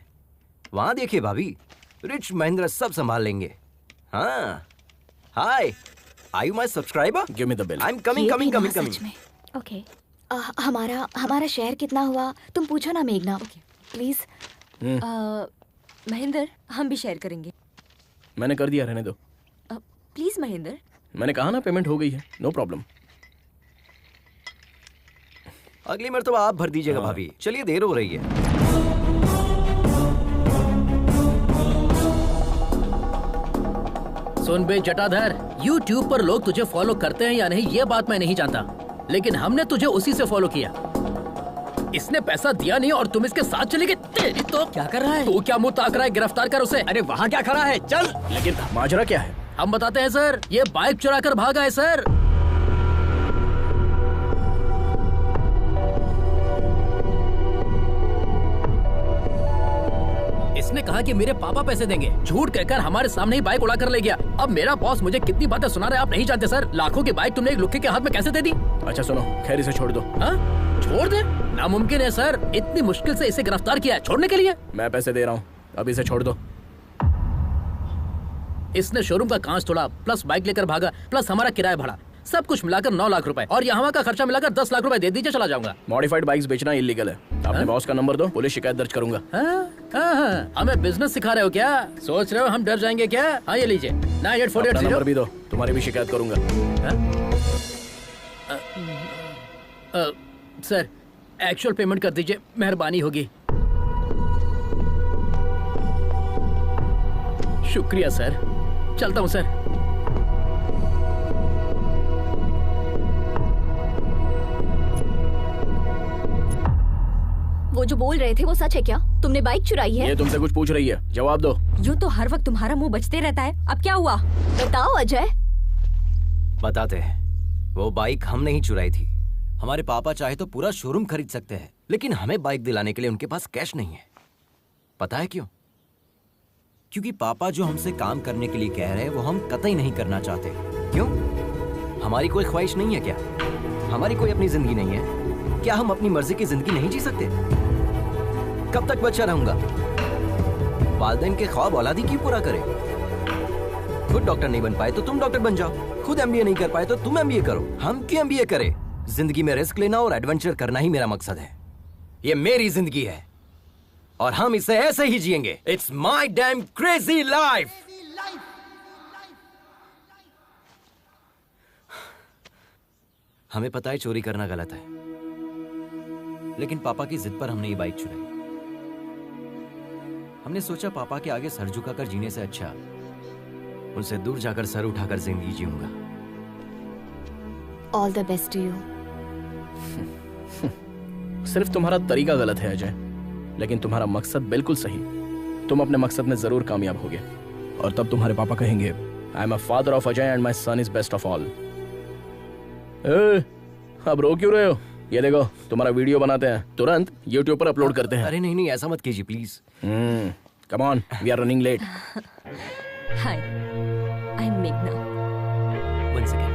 वहाँ देखिए भाभी, रिच महेंद्र सब संभाल लेंगे। हाँ। Hi, are you my subscriber? Give me the bill. I am coming coming coming coming. सच में। ओके। हमारा शेयर कितना हुआ? तुम पूछो ना मेघना। प्लीज। महेंद्र, हम भी शेयर करेंगे। मैंने कर दिया, रहने दो। प्लीज महेंद्र। मैंने कहा ना, पेमेंट हो गई है, नो प्रॉब्लम। अगली मर्तबा आप भर दीजिएगा भाभी। चलिए, देर हो रही है। सुन बे जटाधर, YouTube पर लोग तुझे फॉलो करते हैं या नहीं ये बात मैं नहीं जानता, लेकिन हमने तुझे उसी से फॉलो किया। इसने पैसा दिया नहीं और तुम इसके साथ चले गए। तेरी तो क्या कर रहा है? तू क्या मुंह ताक रहा है? गिरफ्तार कर उसे। अरे वहाँ क्या खड़ा है? चल। लेकिन माजरा क्या है? हम बताते हैं सर। ये बाइक चुरा कर भागा है सर। उसने कहा कि मेरे पापा पैसे देंगे। झूठ कहकर हमारे सामने ही बाइक उड़ा कर ले गया। अब मेरा बॉस मुझे कितनी बातें सुना रहा है आप नहीं जानते सर। लाखों की बाइक तुमने एक लुक्के के हाथ में कैसे दे दी? अच्छा सुनो, खैर इसे छोड़ दो। हाँ? छोड़ दे? नामुमकिन है सर, इतनी मुश्किल से इसे गिरफ्तार किया है, छोड़ने के लिए? मैं पैसे दे रहा हूँ, अब इसे छोड़ दो। इसने शोरूम का कांच तोड़ा, प्लस बाइक लेकर भागा, प्लस हमारा किराया भाड़ा, सब कुछ मिलाकर 9 लाख रुपए, और यहाँ का खर्चा मिलाकर 10 लाख रुपए दे दीजिए, चला जाऊंगा। मॉडिफाइड बाइक्स बेचना इलीगल है। अपने बॉस का नंबर दो, पुलिस शिकायत दर्ज करूंगा। हमें बिजनेस सिखा रहे हो क्या? सोच रहे हो हम डर जाएंगे क्या? हाँ ये लीजिए 9848 नंबर भी दो, तुम्हारी भी शिकायत करूंगा। सर एक्चुअल पेमेंट कर दीजिए, मेहरबानी होगी। शुक्रिया सर, चलता हूँ सर। वो जो बोल रहे थे वो सच है क्या? तुमने बाइक चुराई है? ये तुमसे कुछ पूछ रही है, जवाब दो। यूँ तो हर वक्त तुम्हारा मुंह बचते रहता है, अब क्या हुआ? बताओ अजय। बताते हैं। वो बाइक हम नहीं चुराई थी। हमारे पापा चाहे तो पूरा शोरूम खरीद सकते हैं, लेकिन हमें बाइक दिलाने के लिए उनके पास कैश नहीं है। पता है क्यों? क्योंकि पापा जो हमसे काम करने के लिए कह रहे हैं वो हम कतई नहीं करना चाहते। क्यों? हमारी कोई ख्वाहिश नहीं है क्या? हमारी कोई अपनी जिंदगी नहीं है क्या? हम अपनी मर्जी की जिंदगी नहीं जी सकते? कब तक बच्चा रहूंगा? वालिदैन के ख्वाब औलादी क्यों पूरा करे? खुद डॉक्टर नहीं बन पाए तो तुम डॉक्टर बन जाओ, खुद एमबीए नहीं कर पाए तो तुम एमबीए करो, हम क्यों एमबीए करें? जिंदगी में रिस्क लेना और एडवेंचर करना ही मेरा मकसद है। ये मेरी जिंदगी है और हम इसे ऐसे ही जिएंगे। It's my dam crazy life. हमें पता है चोरी करना गलत है, लेकिन पापा की जिद पर हमने ये बाइक चुराई। हमने सोचा पापा के आगे सर झुकाकर जीने से अच्छा उनसे दूर जाकर सर उठाकर जिंदगी जीऊंगा। All the best to you. सिर्फ तुम्हारा तरीका गलत है अजय, लेकिन तुम्हारा मकसद बिल्कुल सही। तुम अपने मकसद में जरूर कामयाब होगे और तब तुम्हारे पापा कहेंगे I am a father of Ajay and my son is best of all. अब रो क्यों रहे हो? ये देखो तुम्हारा वीडियो बनाते हैं, तुरंत YouTube पर अपलोड करते हैं। अरे नहीं नहीं, ऐसा मत कीजिए please. Come on, we are running late. Hi, I am मेघना। One second.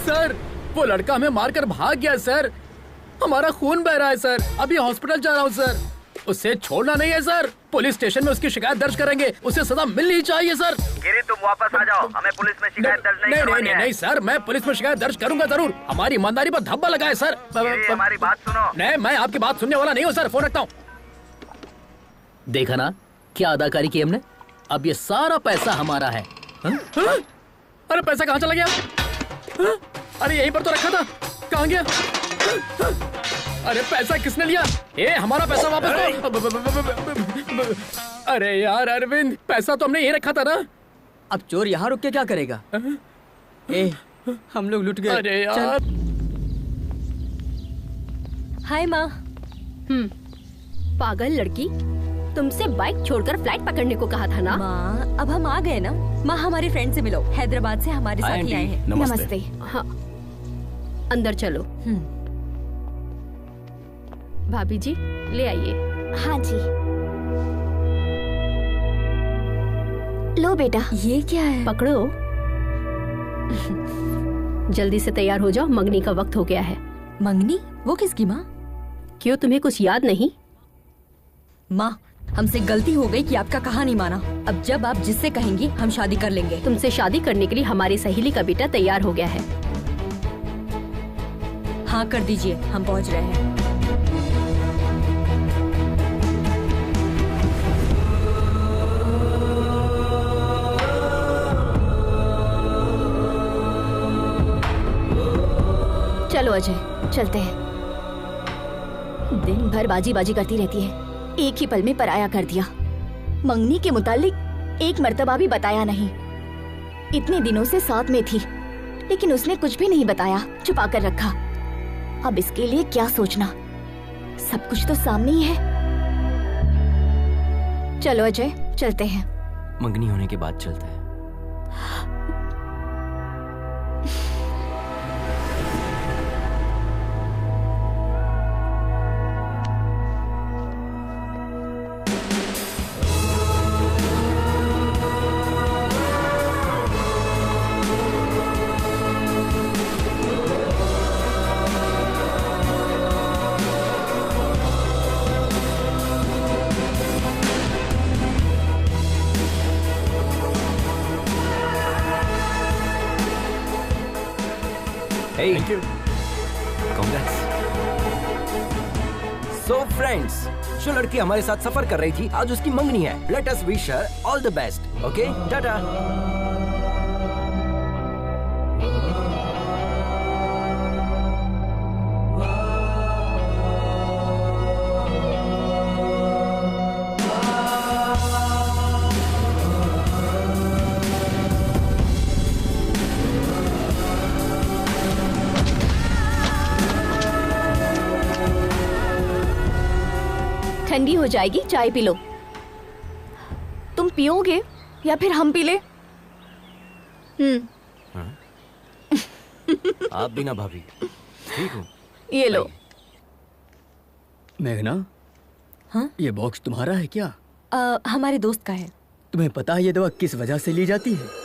सर वो लड़का हमें मारकर भाग गया सर, हमारा खून बह रहा है सर, अभी हॉस्पिटल जा रहा हूँ सर। उसे छोड़ना नहीं है सर, पुलिस स्टेशन में उसकी शिकायत दर्ज करेंगे, उसे सजा मिलनी चाहिए सर। गिरी तुम वापस आ जाओ, हमें पुलिस में शिकायत दर्ज नहीं करवानी है। नहीं सर, मैं पुलिस में शिकायत दर्ज करूंगा जरूर, हमारी ईमानदारी पर धब्बा लगा है सर। हमारी बात सुनो। नहीं, मैं आपकी बात सुनने वाला नहीं हूँ सर, फोन रखता हूँ। देखा ना क्या अदाकारी की हमने, अब ये सारा पैसा हमारा है। अरे पैसा कहाँ चला गया? अरे यहीं पर तो रखा था, कहाँ गया? अरे पैसा किसने लिया? हमारा पैसा वापस दो। अरे यार अरविंद, पैसा तो हमने यहीं रखा था ना। अब चोर यहाँ रुक के क्या करेगा? हम लोग लुट गए। अरे यार। हाय माँ। पागल लड़की, तुमसे बाइक छोड़कर फ्लाइट पकड़ने को कहा था ना। माँ अब हम आ गए ना। माँ हमारे फ्रेंड से मिलो, हैदराबाद से हमारे साथ ही आए हैं। नमस्ते। हाँ अंदर चलो। भाभी जी ले आइए। हाँ जी। लो बेटा। ये क्या है? पकड़ो। जल्दी से तैयार हो जाओ, मंगनी का वक्त हो गया है। मंगनी? वो किसकी माँ? क्यों तुम्हें कुछ याद नहीं? माँ हमसे गलती हो गई कि आपका कहा नहीं माना। अब जब आप जिससे कहेंगी हम शादी कर लेंगे। तुमसे शादी करने के लिए हमारी सहेली का बेटा तैयार हो गया है। हाँ कर दीजिए, हम पहुँच रहे हैं। चलो अजय चलते हैं। दिन भर बाजी बाजी करती रहती है, एक ही पल में पराया कर दिया। मंगनी के मुतालिक एक मर्तबा भी बताया नहीं। इतने दिनों से साथ में थी, लेकिन उसने कुछ भी नहीं बताया, छुपा कर रखा। अब इसके लिए क्या सोचना, सब कुछ तो सामने ही है। चलो अजय चलते हैं। मंगनी होने के बाद चलते हैं। Hey. Thank you. Congrats. So friends, जो लड़की हमारे साथ सफर कर रही थी आज उसकी मंगनी है. Let us wish her all the best. Okay? Tata. ठंडी हो जाएगी, चाय पी लो. तुम पियोगे या फिर हम पी ले? आप भी ना भाभी. ठीक हूँ. ये लो. मेघना, हाँ? ये बॉक्स तुम्हारा है क्या? हमारे दोस्त का है. तुम्हें पता है ये दवा किस वजह से ली जाती है?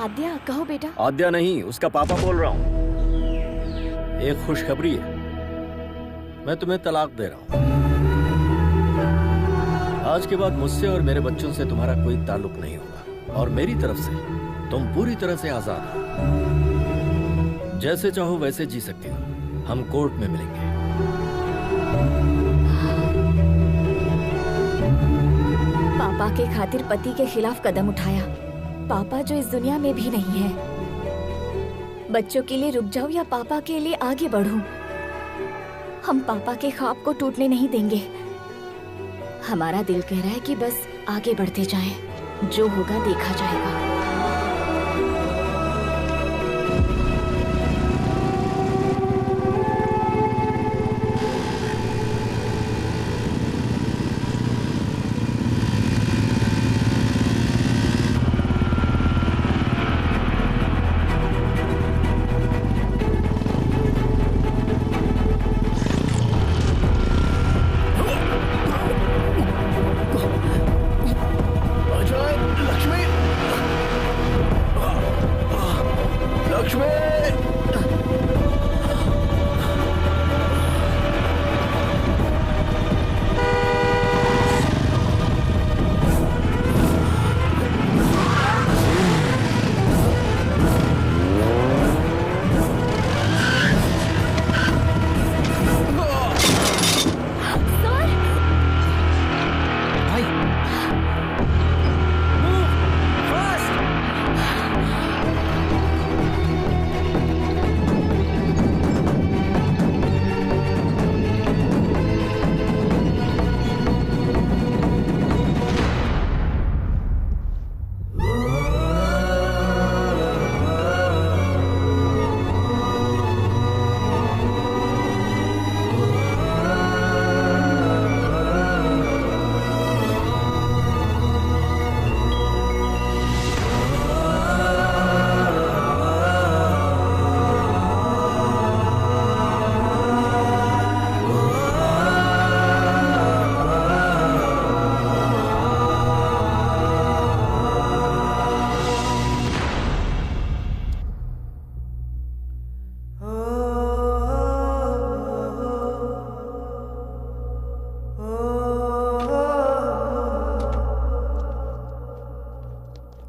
आद्या, कहो बेटा. आद्या नहीं, उसका पापा बोल रहा हूँ. एक खुशखबरी है. मैं तुम्हें तलाक दे रहा हूँ. आज के बाद मुझसे और मेरे बच्चों से तुम्हारा कोई ताल्लुक नहीं होगा और मेरी तरफ से तुम पूरी तरह से आजाद हो. जैसे चाहो वैसे जी सकती हो. हम कोर्ट में मिलेंगे. पापा के खातिर पति के खिलाफ कदम उठाया. पापा जो इस दुनिया में भी नहीं है. बच्चों के लिए रुक जाऊं या पापा के लिए आगे बढ़ूं? हम पापा के ख्वाब को टूटने नहीं देंगे. हमारा दिल कह रहा है कि बस आगे बढ़ते जाएं. जो होगा देखा जाएगा.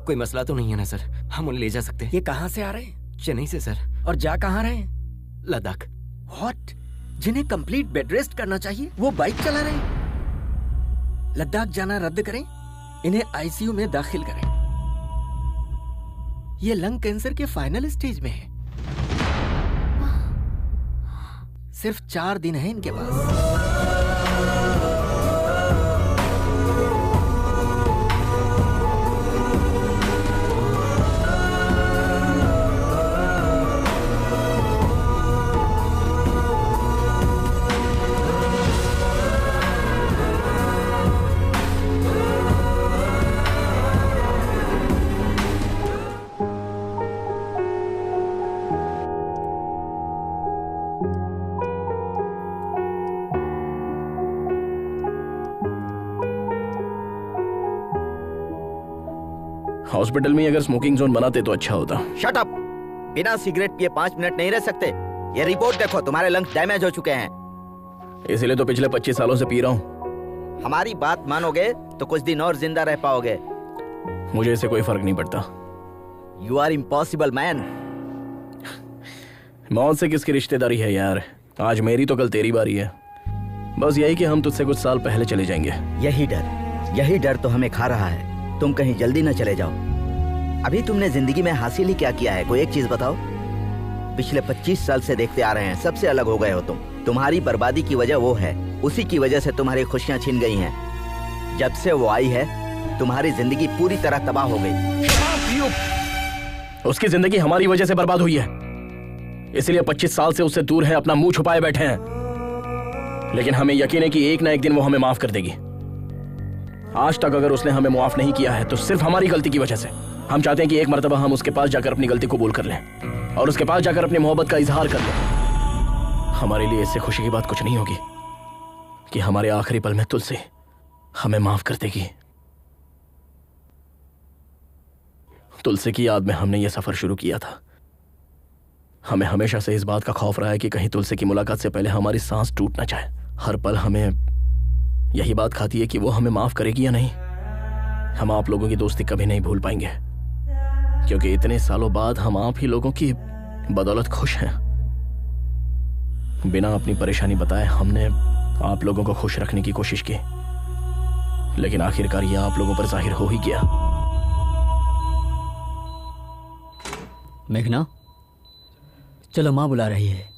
कोई मसला तो नहीं है ना सर? हम उन्हें ले जा सकते हैं. ये कहाँ से आ रहे हैं? चेन्नई से सर. और जा कहाँ रहे हैं? लद्दाख. व्हाट? जिन्हें कंप्लीट बेड रेस्ट करना चाहिए वो बाइक चला रहे हैं. लद्दाख जाना रद्द करें. इन्हें आईसीयू में दाखिल करें. ये लंग कैंसर के फाइनल स्टेज में है. सिर्फ 4 दिन है इनके पास. हॉस्पिटल में अगर स्मोकिंग जोन बनाते तो अच्छा होता. Shut up! बिना सिगरेट पिए 5 मिनट नहीं रह सकते. ये रिपोर्ट देखो, तुम्हारे लंग्स डैमेज हो चुके हैं. इसीलिए तो पिछले 25 सालों से पी रहा हूँ। हमारी बात मानोगे तो कुछ दिन और जिंदा रह पाओगे। मुझे इससे कोई फर्क नहीं पड़ता। You are impossible man. मौत से किसकी रिश्तेदारी है यार? आज मेरी तो कल तेरी बारी है। बस यही कि हम तुझसे कुछ साल पहले चले जाएंगे। यही डर तो हमें खा रहा है। तुम कहीं जल्दी न चले जाओ। अभी तुमने जिंदगी में हासिल ही क्या किया है? कोई एक चीज बताओ। पिछले 25 साल से देखते आ रहे हैं, सबसे अलग हो गए हो तुम। तुम्हारी बर्बादी की वजह वो है, उसी की वजह से तुम्हारी खुशियां छिन गई हैं। जब से वो आई है तुम्हारी जिंदगी पूरी तरह तबाह हो गई। उसकी जिंदगी हमारी वजह से बर्बाद हुई है, इसलिए 25 साल से उससे दूर है, अपना मुंह छुपाए बैठे हैं। लेकिन हमें यकीन है कि एक ना एक दिन वो हमें माफ कर देगी। आज तक अगर उसने हमें माफ नहीं किया है तो सिर्फ हमारी गलती की वजह से। हम चाहते हैं कि एक मर्तबा हम उसके पास जाकर अपनी गलती कबूल कर लें और उसके पास जाकर अपनी मोहब्बत का इजहार कर लें। हमारे लिए इससे खुशी की बात कुछ नहीं होगी कि हमारे आखिरी पल में तुलसी हमें माफ कर देगी। तुलसी की याद में हमने यह सफर शुरू किया था। हमें हमेशा से इस बात का खौफ रहा है कि कहीं तुलसी की मुलाकात से पहले हमारी सांस टूट ना जाए। हर पल हमें यही बात खाती है कि वो हमें माफ करेगी या नहीं। हम आप लोगों की दोस्ती कभी नहीं भूल पाएंगे, क्योंकि इतने सालों बाद हम आप ही लोगों की बदौलत खुश हैं। बिना अपनी परेशानी बताए हमने आप लोगों को खुश रखने की कोशिश की, लेकिन आखिरकार यह आप लोगों पर जाहिर हो ही गया। मेघना, चलो माँ बुला रही है।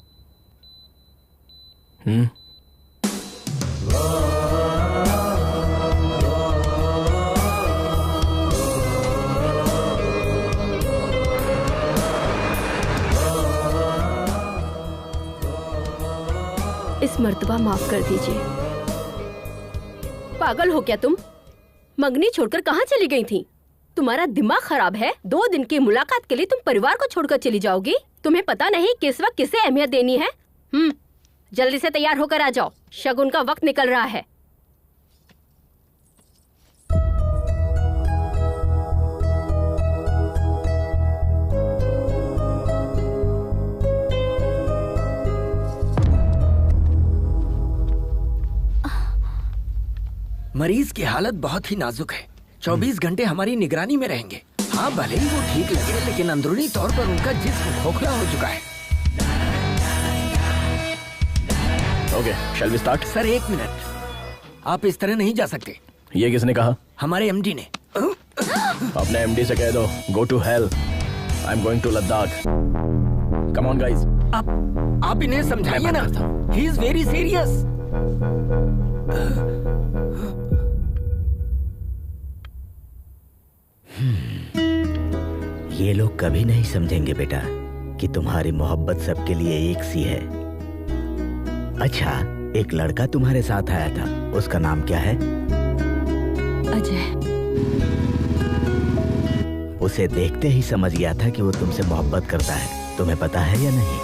इस मर्तबा माफ कर दीजिए। पागल हो क्या तुम? मंगनी छोड़कर कहाँ चली गई थी? तुम्हारा दिमाग खराब है? 2 दिन की मुलाकात के लिए तुम परिवार को छोड़कर चली जाओगी? तुम्हें पता नहीं किस वक्त किसे अहमियत देनी है? जल्दी से तैयार होकर आ जाओ, शगुन का वक्त निकल रहा है। मरीज की हालत बहुत ही नाजुक है। 24 घंटे हमारी निगरानी में रहेंगे। हाँ, भले ही वो ठीक लगे, लेकिन अंदरूनी तौर पर उनका जिस्म खोखला हो चुका है। Okay, shall we start? Sir 1 minute, आप इस तरह नहीं जा सकते। ये किसने कहा? हमारे एमडी ने। अपने एमडी से कह दो, go to hell, I am going to Ladakh. Come on guys. आप इन्हें समझाइए ना, ही इज वेरी सीरियस। ये लोग कभी नहीं समझेंगे बेटा कि तुम्हारी मोहब्बत सबके लिए एक सी है। अच्छा, एक लड़का तुम्हारे साथ आया था, उसका नाम क्या है? अजय। उसे देखते ही समझ गया था कि वो तुमसे मोहब्बत करता है। तुम्हें पता है या नहीं?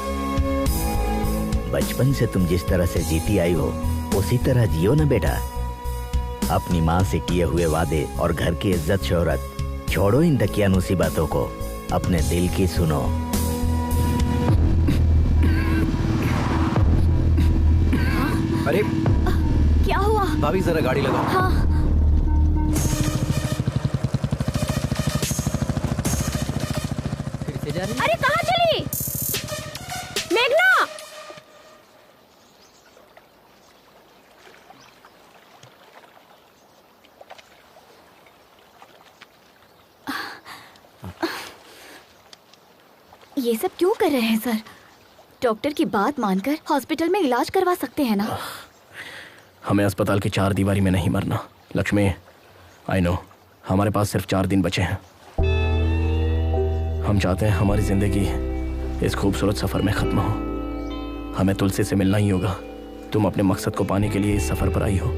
बचपन से तुम जिस तरह से जीती आई हो उसी तरह जियो ना बेटा। अपनी माँ से किए हुए वादे और घर की इज्जत शोहरत छोड़ो, इन दकियानूसी बातों को, अपने दिल की सुनो। अरे क्या हुआ? भाभी जरा गाड़ी लगाओ। हाँ। फिर से जा रही? अरे कहाँ चली मेघना? ये सब क्यों कर रहे हैं सर? डॉक्टर की बात मानकर हॉस्पिटल में इलाज करवा सकते हैं ना? हमें अस्पताल की 4 दीवारी में नहीं मरना लक्ष्मी। आई नो, हमारे पास सिर्फ 4 दिन बचे हैं। हम चाहते हैं हमारी जिंदगी इस खूबसूरत सफर में खत्म हो। हमें तुलसी से मिलना ही होगा। तुम अपने मकसद को पाने के लिए इस सफर पर आई हो।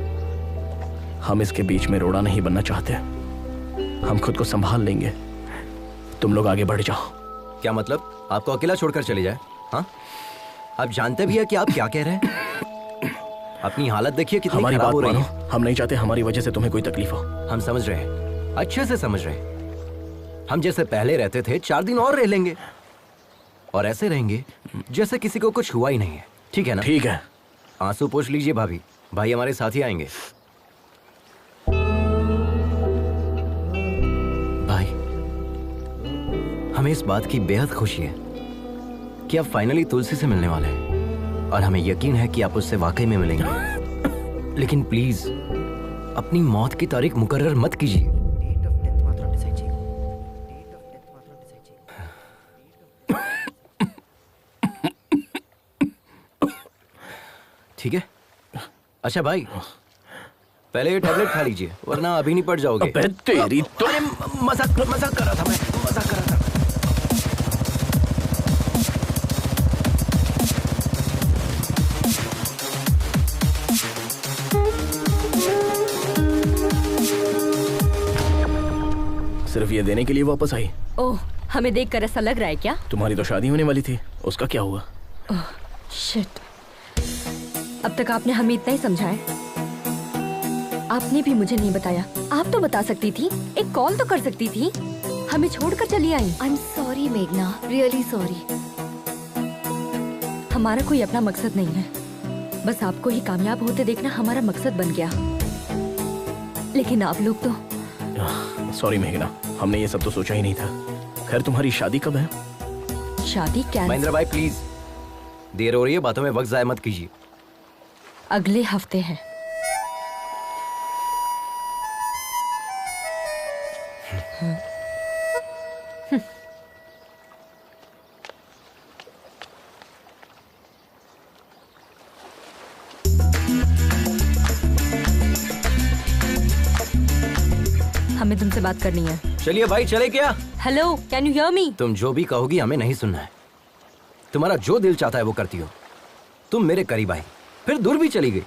हम इसके बीच में रोड़ा नहीं बनना चाहते। हम खुद को संभाल लेंगे, तुम लोग आगे बढ़ जाओ। क्या मतलब? आपको अकेला छोड़कर चले जाए? हाँ, आप जानते भी है कि आप क्या कह रहे हैं? अपनी हालत देखिए कितनी हमारी खराब बात हो रही मानो। है। हम नहीं चाहते हमारी वजह से तुम्हें कोई तकलीफ हो। हम समझ रहे हैं, अच्छे से समझ रहे हैं। हम जैसे पहले रहते थे 4 दिन और रह लेंगे, और ऐसे रहेंगे जैसे किसी को कुछ हुआ ही नहीं है। ठीक है ना? ठीक है, आंसू पोंछ लीजिए भाभी, भाई हमारे साथ ही आएंगे। भाई, हमें इस बात की बेहद खुशी है कि आप फाइनली तुलसी से मिलने वाले हैं और हमें यकीन है कि आप उससे वाकई में मिलेंगे। लेकिन प्लीज अपनी मौत की तारीख मुकर्रर मत कीजिए। ठीक है? अच्छा भाई, पहले ये टैबलेट खा लीजिए वरना अभी नहीं पड़ जाओगे। अबे तेरी तो मजाक कर रहा था मैं, मजाक कर रहा था। सिर्फ ये देने के लिए वापस आई? ओह, हमें देखकर ऐसा लग रहा है क्या? तुम्हारी तो शादी होने वाली थी, उसका क्या हुआ? ओह शिट, अब तक आपने हमें इतना ही समझाया। आपने भी मुझे नहीं बताया। आप तो बता सकती थी, एक कॉल तो कर सकती थी, हमें छोड़कर चली आई। आई एम सॉरी मेघना, रियली सॉरी। हमारा कोई अपना मकसद नहीं है, बस आपको ही कामयाब होते देखना हमारा मकसद बन गया। लेकिन आप लोग तो। सॉरी मेघना, हमने ये सब तो सोचा ही नहीं था। खैर तुम्हारी शादी कब है? शादी क्या? महेंद्र भाई प्लीज, देर हो रही है, बातों में वक्त जाया मत कीजिए। अगले हफ्ते है। हमें तुमसे बात करनी है। चलिए भाई, चले क्या? Hello, can you hear me? तुम जो भी कहोगी हमें नहीं सुनना है। तुम्हारा जो दिल चाहता है वो करती हो। तुम मेरे करीब आई, फिर दूर भी चली गई।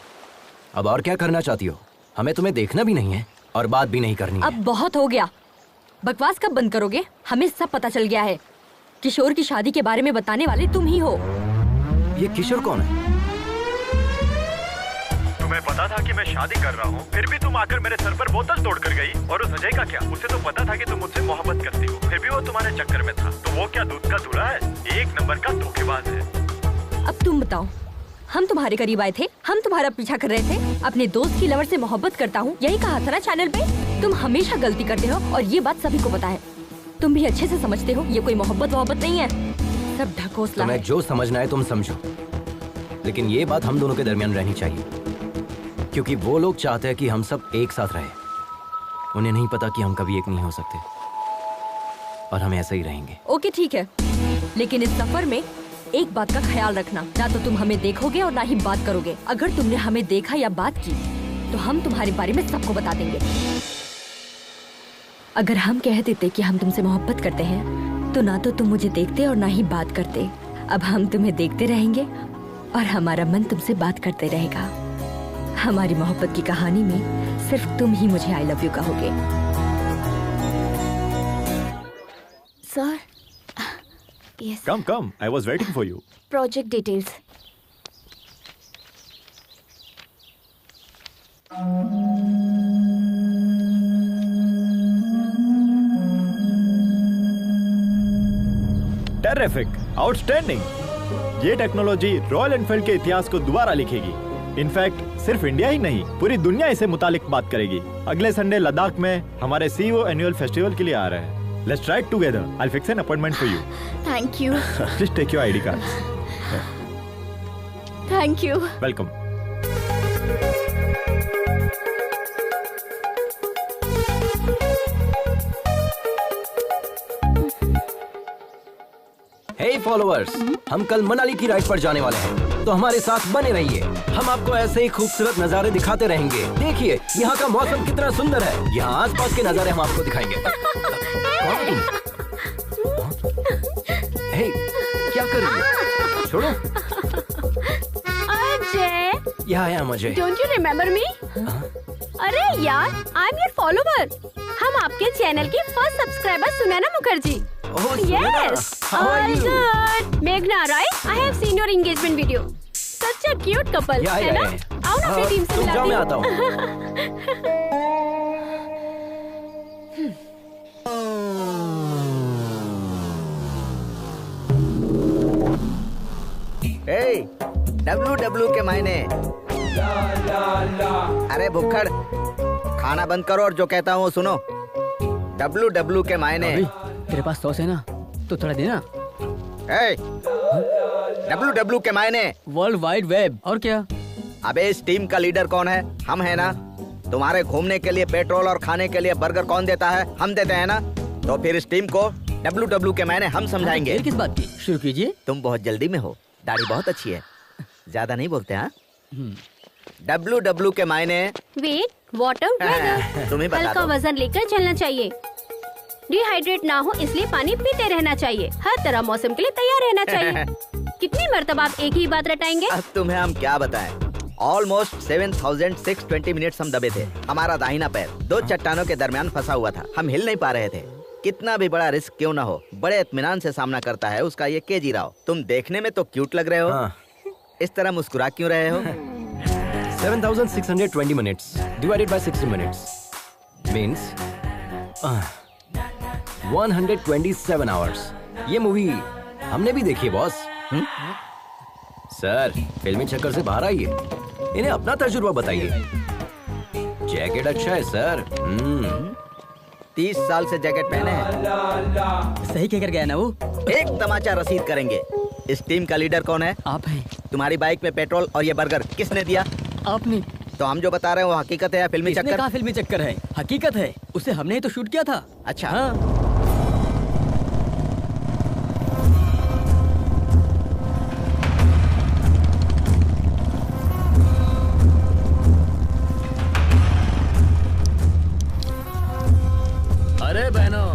अब और क्या करना चाहती हो? हमें तुम्हें देखना भी नहीं है और बात भी नहीं करनी है। अब बहुत हो गया, बकवास कब बंद करोगे? हमें सब पता चल गया है। किशोर की शादी के बारे में बताने वाले तुम ही हो। ये किशोर कौन है? तुम्हें पता था कि मैं शादी कर रहा हूँ, फिर भी तुम आकर मेरे सर पर बोतल तोड़ कर गई। और उस अजय का क्या? उसे तो पता था कि तुम मुझसे मोहब्बत करती हो, फिर भी वो तुम्हारे चक्कर में था। तो वो क्या दूध का दूल्हा है? एक नंबर का धोखेबाज है। अब तुम बताओ, हम तुम्हारे करीब आए थे, हम तुम्हारा पीछा कर रहे थे। अपने दोस्त की लवर से मोहब्बत करता हूँ, यही कहा था ना चैनल पे। तुम हमेशा गलती करते हो और ये बात सभी को पता है। तुम भी अच्छे से समझते हो ये कोई मोहब्बत नहीं है, सब ढकोसला है। तुम्हें जो समझना है तुम समझो, लेकिन ये बात हम दोनों के दरमियान रहनी चाहिए, क्योंकि वो लोग चाहते हैं कि हम सब एक साथ रहें। उन्हें नहीं पता कि हम कभी एक नहीं हो सकते और हम ऐसे ही रहेंगे। ओके ठीक है, लेकिन इस सफर में एक बात का ख्याल रखना, ना तो तुम हमें देखोगे और ना ही बात करोगे। अगर तुमने हमें देखा या बात की तो हम तुम्हारे बारे में सबको बता देंगे। अगर हम कह देते कि हम तुमसे मोहब्बत करते हैं तो ना तो तुम मुझे देखते और ना ही बात करते। अब हम तुम्हें देखते रहेंगे और हमारा मन तुमसे बात करते रहेगा। हमारी मोहब्बत की कहानी में सिर्फ तुम ही मुझे आई लव यू कहोगे। Sir, yes. Come. I was waiting for you. Project details. Terrific, outstanding. ये टेक्नोलॉजी रॉयल एनफील्ड के इतिहास को दोबारा लिखेगी। इनफैक्ट सिर्फ इंडिया ही नहीं, पूरी दुनिया इसे मुतालिक बात करेगी। अगले संडे लद्दाख में हमारे CEO एनुअल फेस्टिवल के लिए आ रहे हैं। Let's try it together. I'll fix an appointment for you. Thank you. Please take your ID cards. Thank you. Welcome. Hey followers, हम कल मनाली की राइड पर जाने वाले हैं, तो हमारे साथ बने रहिए। हम आपको ऐसे ही खूबसूरत नज़ारे दिखाते रहेंगे। देखिए यहाँ का मौसम कितना सुंदर है। यहाँ आसपास के नज़ारे हम आपको दिखाएंगे। हे, क्या कर रही है? छोड़ो। अजय, यहाँ आया मुझे। Don't you remember me? अरे यार, आई एम योर फॉलोवर। हम आपके चैनल की first subscriber Sunaina Mukherjee. Yes, all good. Meghna, right? I have seen your engagement video. Such a cute couple, है ना? आओ ना अपनी टीम से मिला मैं आता हूँ। Hey, WW के मायने। अरे भुक्खड़, खाना बंद करो और जो कहता हूँ सुनो। WW के मायने। तेरे पास सॉस है ना, तो थोड़ा देना। WW के मायने वर्ल्ड वाइड वेब। और क्या? अबे इस टीम का लीडर कौन है? हम है ना। तुम्हारे घूमने के लिए पेट्रोल और खाने के लिए बर्गर कौन देता है? हम देते हैं ना। तो फिर इस टीम को WW के मायने हम समझाएंगे। किस बात की? शुरू कीजिए। तुम बहुत जल्दी में हो, दाढ़ी बहुत अच्छी है, ज्यादा नहीं बोलते हाँ? WW के मायने वेट, वाटर, वेदर। तुम्हें बता हल्का दो। वजन लेकर चलना चाहिए। डिहाइड्रेट ना हो इसलिए पानी पीते रहना चाहिए। हर तरह मौसम के लिए तैयार रहना चाहिए। कितनी मर्तबा आप एक ही बात रटाएंगे? अब तुम्हें हम क्या बताएं? ऑलमोस्ट 7620 मिनट्स हम दबे थे। हमारा दाहिना पैर 2 चट्टानों के दरमियान फंसा हुआ था। हम हिल नहीं पा रहे थे। कितना भी बड़ा रिस्क क्यों ना हो, बड़े इत्मीनान से सामना करता है उसका ये केजी राव। तुम देखने में तो क्यूट लग रहे हो। हाँ। इस तरह मुस्कुरा क्यों रहे हो? 7620 minutes divided by 60 minutes means 127 hours. ये मूवी हमने भी देखी है बॉस। सर, फिल्मी चक्कर से बाहर आइए, इन्हें अपना तजुर्बा बताइए। जैकेट अच्छा है सर। 30 साल से जैकेट पहने हैं। सही कहकर गया ना वो। एक तमाचा रसीद करेंगे। इस टीम का लीडर कौन है? आप हैं। तुम्हारी बाइक में पेट्रोल और ये बर्गर किसने दिया? आपने। तो हम जो बता रहे हैं वो हकीकत है या फिल्मी इसने चक्कर? कहा फिल्मी चक्कर है, हकीकत है। उसे हमने ही तो शूट किया था। अच्छा हाँ। अरे बहनों,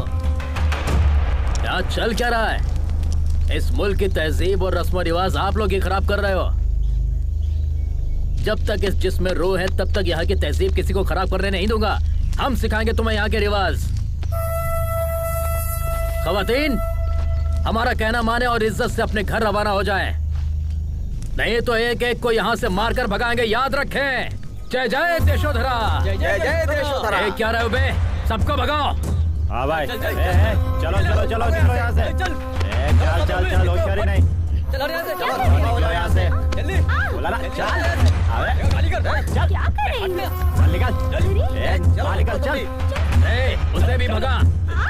क्या चल क्या रहा है? इस मुल्क की तहजीब और रस्म रिवाज आप लोग ही खराब कर रहे हो। जब तक इस जिस्म में रूह है तब तक यहाँ की तहजीब किसी को खराब करने नहीं दूंगा। हम सिखाएंगे तुम्हें यहाँ के रिवाज। खवातीन, हमारा कहना माने और इज्जत से अपने घर रवाना हो जाएं। नहीं तो एक एक को यहाँ से मारकर भगाएंगे, याद रखें। जय जय देशोधरा। जय जय देशोधरा। क्या रहे हो बे? सबको भगाओ। हाँ भाई, चलो चलो चलो चलो यहाँ से। चल चल चल, होशियारी नहीं। चलो यहाँ से, चलो यहाँ से। जल्दी। बोला ना, चल। गाली कर। चल। क्या कर रहे हैं? चल निकल। चल निकल चल। उसे भी भगा।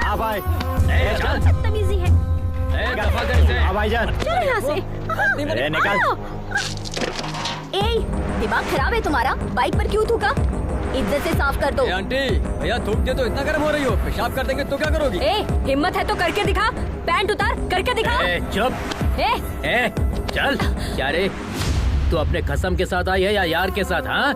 हाँ भाई। चल। बदतमीजी है। दफा कर इसे। हाँ भाईजान। चल यहाँ से। निकल। ए, दिमाग खराब है तुम्हारा? बाइक पर क्यों थूका? इज्जत से साफ कर दो। आंटी, भैया थूक दिया तो इतना गर्म हो रही हो, पेशाब कर देंगे तो क्या करोगी? हिम्मत है तो करके दिखा। पैंट उतार, करके दिखा। चुप। चल। क्या रे, तू अपने कसम के साथ आई है या यार के साथ? हाँ,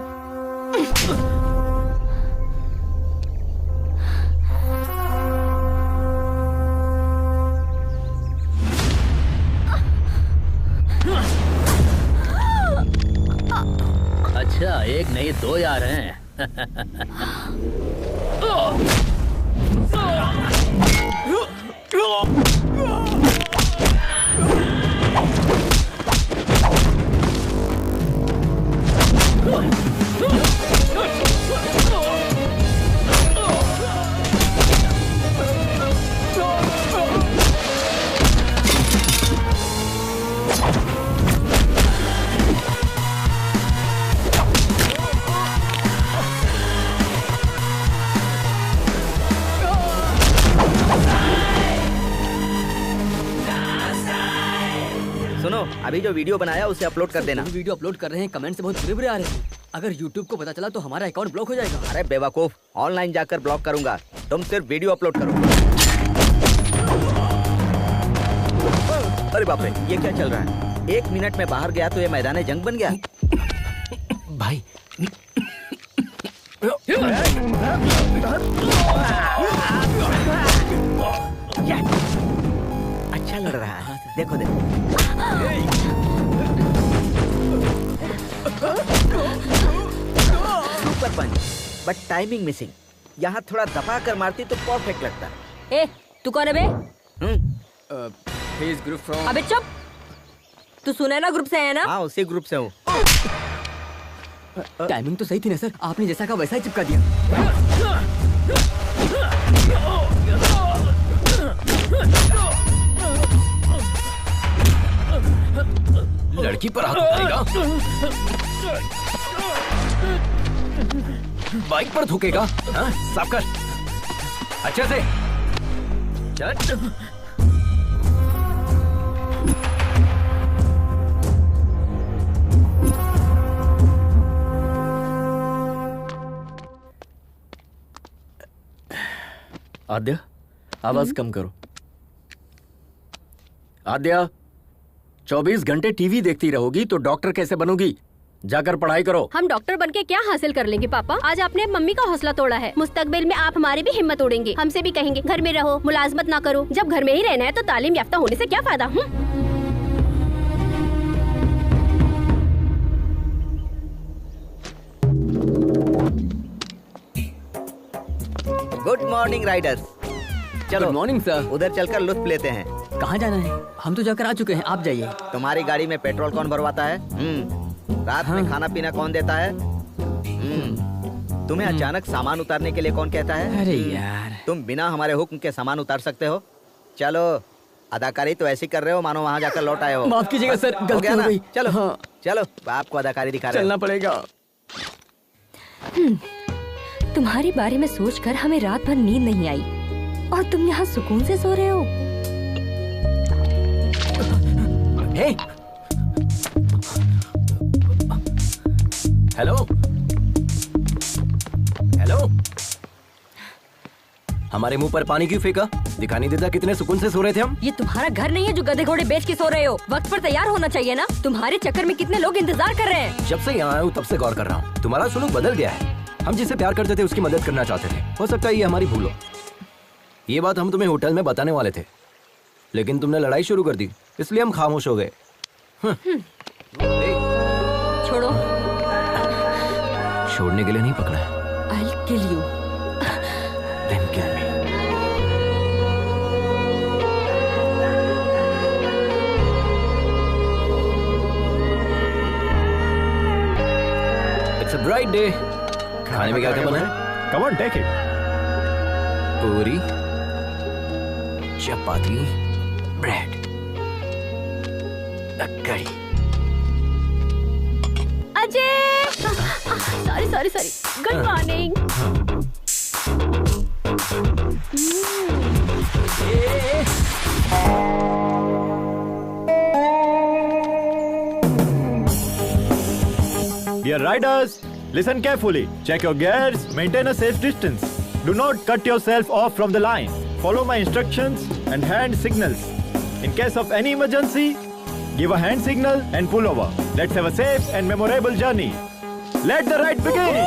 अच्छा, एक नहीं 2 यार हैं। सुनो, अभी जो वीडियो बनाया उसे अपलोड कर देना। वीडियो अपलोड कर रहे हैं, कमेंट से बहुत बुरे-बुरे आ रहे हैं। अगर YouTube को पता चला तो हमारा अकाउंट ब्लॉक हो जाएगा। अरे बेवकूफ, ऑनलाइन जाकर ब्लॉक करूंगा। तुम सिर्फ वीडियो अपलोड करो। अरे बाप रे, ये क्या चल रहा है? 1 मिनट में बाहर गया तो ये मैदान जंग बन गया। भाई अच्छा लड़ रहा है, देखो देखो। Super punch, but timing missing. यहाँ थोड़ा दबा कर मारती तो परफेक्ट लगता। ए, तू कौन है बे? Group from. अबे चुप। तू सुनैना ग्रुप से है ना? हाँ, उसी ग्रुप से हूँ। टाइमिंग तो सही थी ना सर, आपने जैसा कहा वैसा ही चिपका दिया। लड़की पर हाथ उठाएगा, बाइक पर थूकेगा। हाँ, साफ कर अच्छे से। चल। आद्या, आवाज कम करो। आद्या, 24 घंटे टीवी देखती रहोगी तो डॉक्टर कैसे बनोगी? जाकर पढ़ाई करो। हम डॉक्टर बनके क्या हासिल कर लेंगे पापा? आज आपने मम्मी का हौसला तोड़ा है, मुस्तकबिल में आप हमारी भी हिम्मत तोड़ेंगे। हमसे भी कहेंगे घर में रहो, मुलाजमत ना करो। जब घर में ही रहना है तो तालीम याफ्ता होने से क्या फायदा? Good morning riders. चलो। Good morning sir. उधर चलकर लुत्फ लेते हैं। कहाँ जाना है? हम तो जाकर आ चुके हैं, आप जाइए। तुम्हारी गाड़ी में पेट्रोल कौन भरवाता है? रात में खाना पीना कौन देता है? तुम्हें अचानक सामान उतारने के लिए कौन कहता है? अरे यार, तुम बिना हमारे हुक्म के सामान उतार सकते हो? चलो, अदाकारी तो ऐसी कर रहे हो मानो वहाँ जाकर लौट आए हो। माफ कीजिएगा सर, गलती हो गई। चलो हाँ। चलो, आपको अदाकारी दिखा रहे चलना पड़ेगा। तुम्हारे बारे में सोचकर हमें रात भर नींद नहीं आई और तुम यहाँ सुकून से सो रहे हो। हे, हेलो हेलो, हमारे मुंह पर पानी क्यों फेंका? दिखा नहीं देता कितने सुकून से सो रहे थे हम? ये तुम्हारा घर नहीं है जो गधे घोड़े बेच के सो रहे हो। वक्त पर तैयार होना चाहिए ना। तुम्हारे चक्कर में कितने लोग इंतजार कर रहे हैं। जब से यहाँ आया हूँ तब से गौर कर रहा हूँ, तुम्हारा सुलूक बदल गया है। हम जिसे प्यार करते थे उसकी मदद करना चाहते थे। हो सकता है ये हमारी भूल हो। ये बात हम तुम्हें होटल में बताने वाले थे, लेकिन तुमने लड़ाई शुरू कर दी, इसलिए हम खामोश हो गए। छोड़ो। छोड़ने के लिए नहीं पकड़ा है। I'll kill you. Then kill me. It's a bright day. खाने में क्या क्या बना है? Come on, take it. पूरी, चपाती, ब्रेड, कड़ी। Ajay, sorry good morning. Dear riders, listen carefully. Check your gears. Maintain a safe distance. Do not cut yourself off from the line. Follow my instructions and hand signals. In case of any emergency, give a hand signal and pull over. Let's have a safe and memorable journey. Let the ride begin.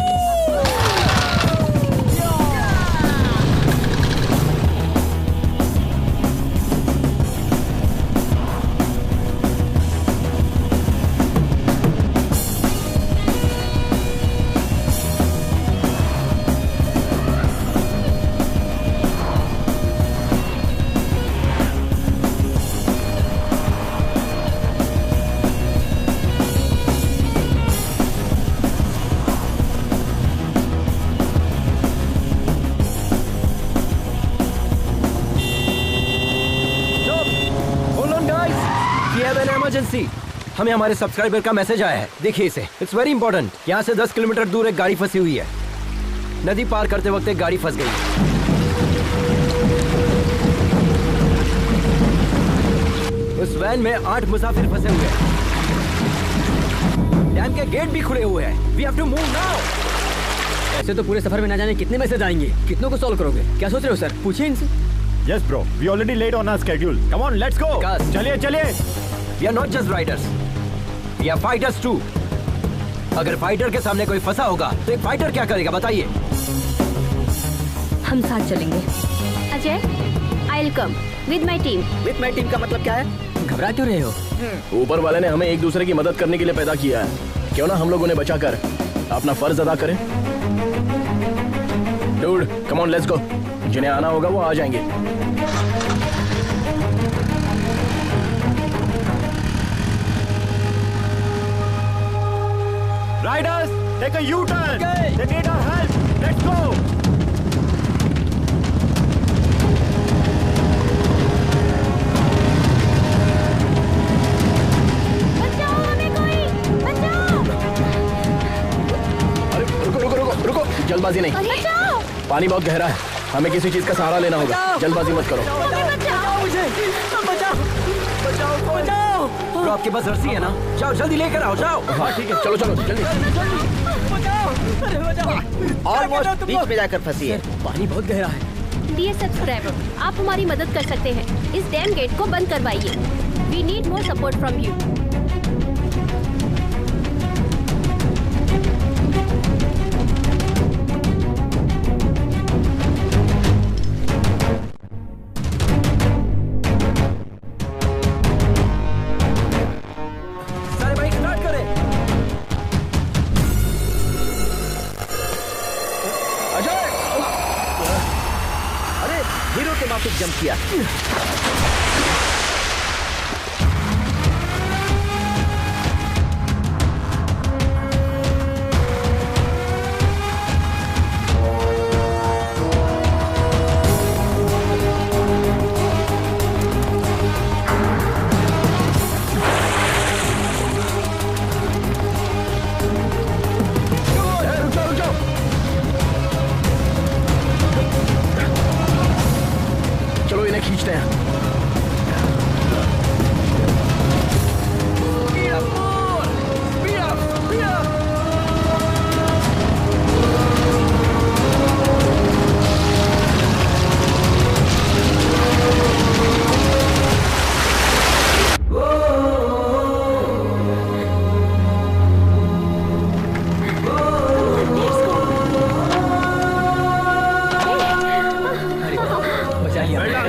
हमें हमारे सब्सक्राइबर का मैसेज आया है, देखिए इसे। It's very important. यहाँ से 10 किलोमीटर दूर एक गाड़ी फंसी हुई है। नदी पार करते वक्त एक गाड़ी फंस गई। उस वैन में 8 मुसाफिर फंसे हुए हैं। डैम के गेट भी खुले हुए हैं। We have to move now. ऐसे तो पूरे सफर में ना जाने कितने मैसेज आएंगे। कितनों को सॉल्व करोगे? क्या सोच रहे हो सर? पूछिए इनसे। Yes, bro. We already late on our schedule. Come on, let's go. चलिए चलिए। We are not just riders. We are fighters too. अगर फाइटर के सामने कोई फंसा होगा तो एक फाइटर क्या करेगा बताइए? हम साथ चलेंगे। Ajay, I'll come with my team. With my team का मतलब क्या है? घबरा क्यों रहे हो? ऊपर वाले ने हमें एक दूसरे की मदद करने के लिए पैदा किया है। क्यों ना हम लोग उन्हें बचाकर अपना फर्ज अदा करें? Dude, come on, let's go. जिन्हें आना होगा वो आ जाएंगे। Riders, take a U-turn. They need our help. Let's go. बचाओ हमें, जल्दबाजी नहीं। पानी बहुत गहरा है, हमें किसी चीज का सहारा लेना होगा। जल्दबाजी मत करो। तो आपके पास रस्सी है ना? जाओ जल्दी लेकर आओ, जाओ। हाँ ठीक है, चलो चलो जल्दी। ऑलमोस्ट बीच में जाकर फंसी है। पानी बहुत गहरा है। डियर सब्सक्राइबर, आप हमारी मदद कर सकते हैं। इस डैम गेट को बंद करवाइए। We need more support from you. सारे बाइक स्टार्ट करें। अजय! अरे हीरो के माफिक जंप किया। चलो इन्हें खींचते हैं।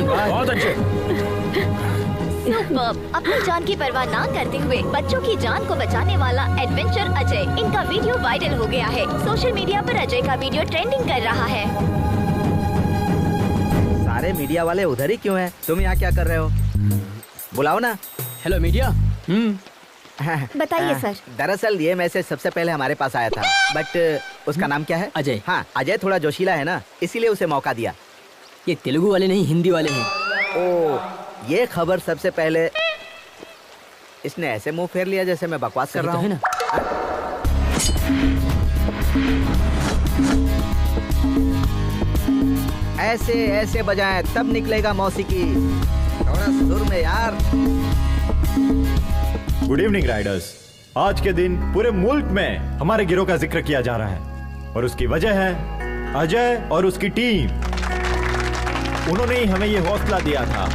बहुत अच्छे। सुपर्ब। अपनी जान की परवाह ना करते हुए बच्चों की जान को बचाने वाला एडवेंचर अजय, इनका वीडियो वायरल हो गया है। सोशल मीडिया पर अजय का वीडियो ट्रेंडिंग कर रहा है। सारे मीडिया वाले उधर ही क्यों हैं? तुम यहाँ क्या कर रहे हो? बुलाओ ना। Hello media. बताइए सर। दरअसल ये मैसेज सबसे पहले हमारे पास आया था, बट उसका नाम क्या है? अजय। हाँ, अजय थोड़ा जोशीला है ना, इसीलिए उसे मौका दिया। ये तेलुगु वाले नहीं, हिंदी वाले हैं। ओ, ये खबर सबसे पहले इसने ऐसे मुंह फेर लिया जैसे मैं बकवास कर रहा हूँ। ऐसे ऐसे बजाएं तब निकलेगा मौसीकी। थोड़ा सुर में यार। Good evening Riders. आज के दिन पूरे मुल्क में हमारे गिरोह का जिक्र किया जा रहा है और उसकी वजह है अजय और उसकी टीम। उन्होंने ही हमें ये हौसला दिया था।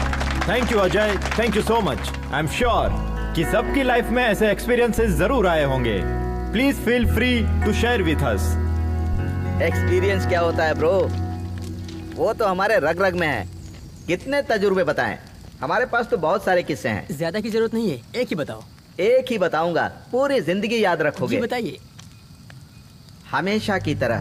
Thank you Ajay, thank you so much. I am sure कि सबकी लाइफ में ऐसे एक्सपीरियंसेस जरूर आए होंगे। Please feel free to share with us. Experience क्या होता है ब्रो? वो तो हमारे रग रग में है। कितने तजुर्बे बताएं? हमारे पास तो बहुत सारे किस्से हैं। ज्यादा की जरूरत नहीं है, एक ही बताओ। एक ही बताऊंगा, पूरी जिंदगी याद रखोगे। बताइए। हमेशा की तरह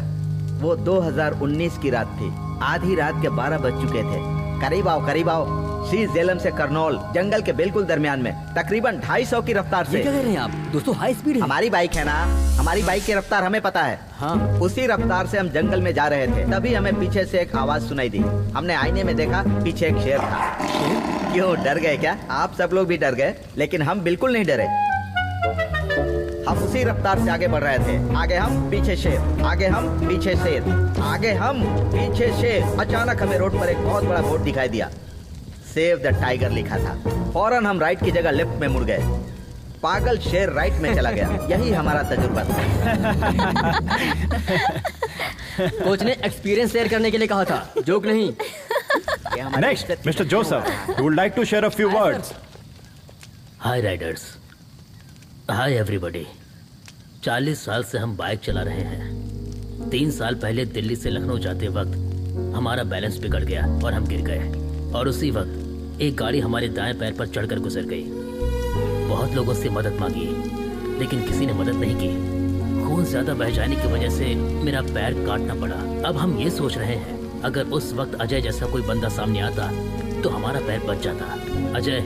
वो 2019 की रात थी। आधी रात के 12 बज चुके थे। करीब आओ, करीब आओ। श्री झेलम से करनौल, जंगल के बिल्कुल दरमियान में, तकरीबन 250 की रफ्तार से। ये क्या कर रहे हैं आप? दोस्तों हाई स्पीड है। हमारी बाइक है ना, हमारी बाइक की रफ्तार हमें पता है। हाँ। उसी रफ्तार से हम जंगल में जा रहे थे, तभी हमें पीछे से एक आवाज सुनाई दी। हमने आईने में देखा, पीछे एक शेर था। क्यों, डर गए क्या? आप सब लोग भी डर गए, लेकिन हम बिल्कुल नहीं डरे। हम उसी रफ्तार से आगे बढ़ रहे थे। आगे हम, पीछे शेर, आगे हम, पीछे शेर, आगे हम, पीछे शेर। अचानक हमें रोड पर एक बहुत बड़ा बोर्ड दिखाई दिया। सेव द टाइगर लिखा था। फौरन हम राइट की जगह लेफ्ट में मुड़ गए। पागल शेर राइट में चला गया। यही हमारा तजुर्बा था। कोच ने एक्सपीरियंस शेयर करने के लिए कहा था, जोक नहीं। Next mister Joseph, who would like to share a few words? Hi Riders, hi everybody. 40 साल से हम बाइक चला रहे हैं। 3 साल पहले दिल्ली से लखनऊ जाते वक्त हमारा बैलेंस बिगड़ गया और हम गिर गए। और उसी वक्त एक गाड़ी हमारे दाएं पैर पर चढ़कर गुजर गई। बहुत लोगों से मदद मांगी, लेकिन किसी ने मदद नहीं की। खून ज्यादा बह जाने की वजह से मेरा पैर काटना पड़ा। अब हम ये सोच रहे हैं, अगर उस वक्त अजय जैसा कोई बंदा सामने आता तो हमारा पैर बच जाता। अजय,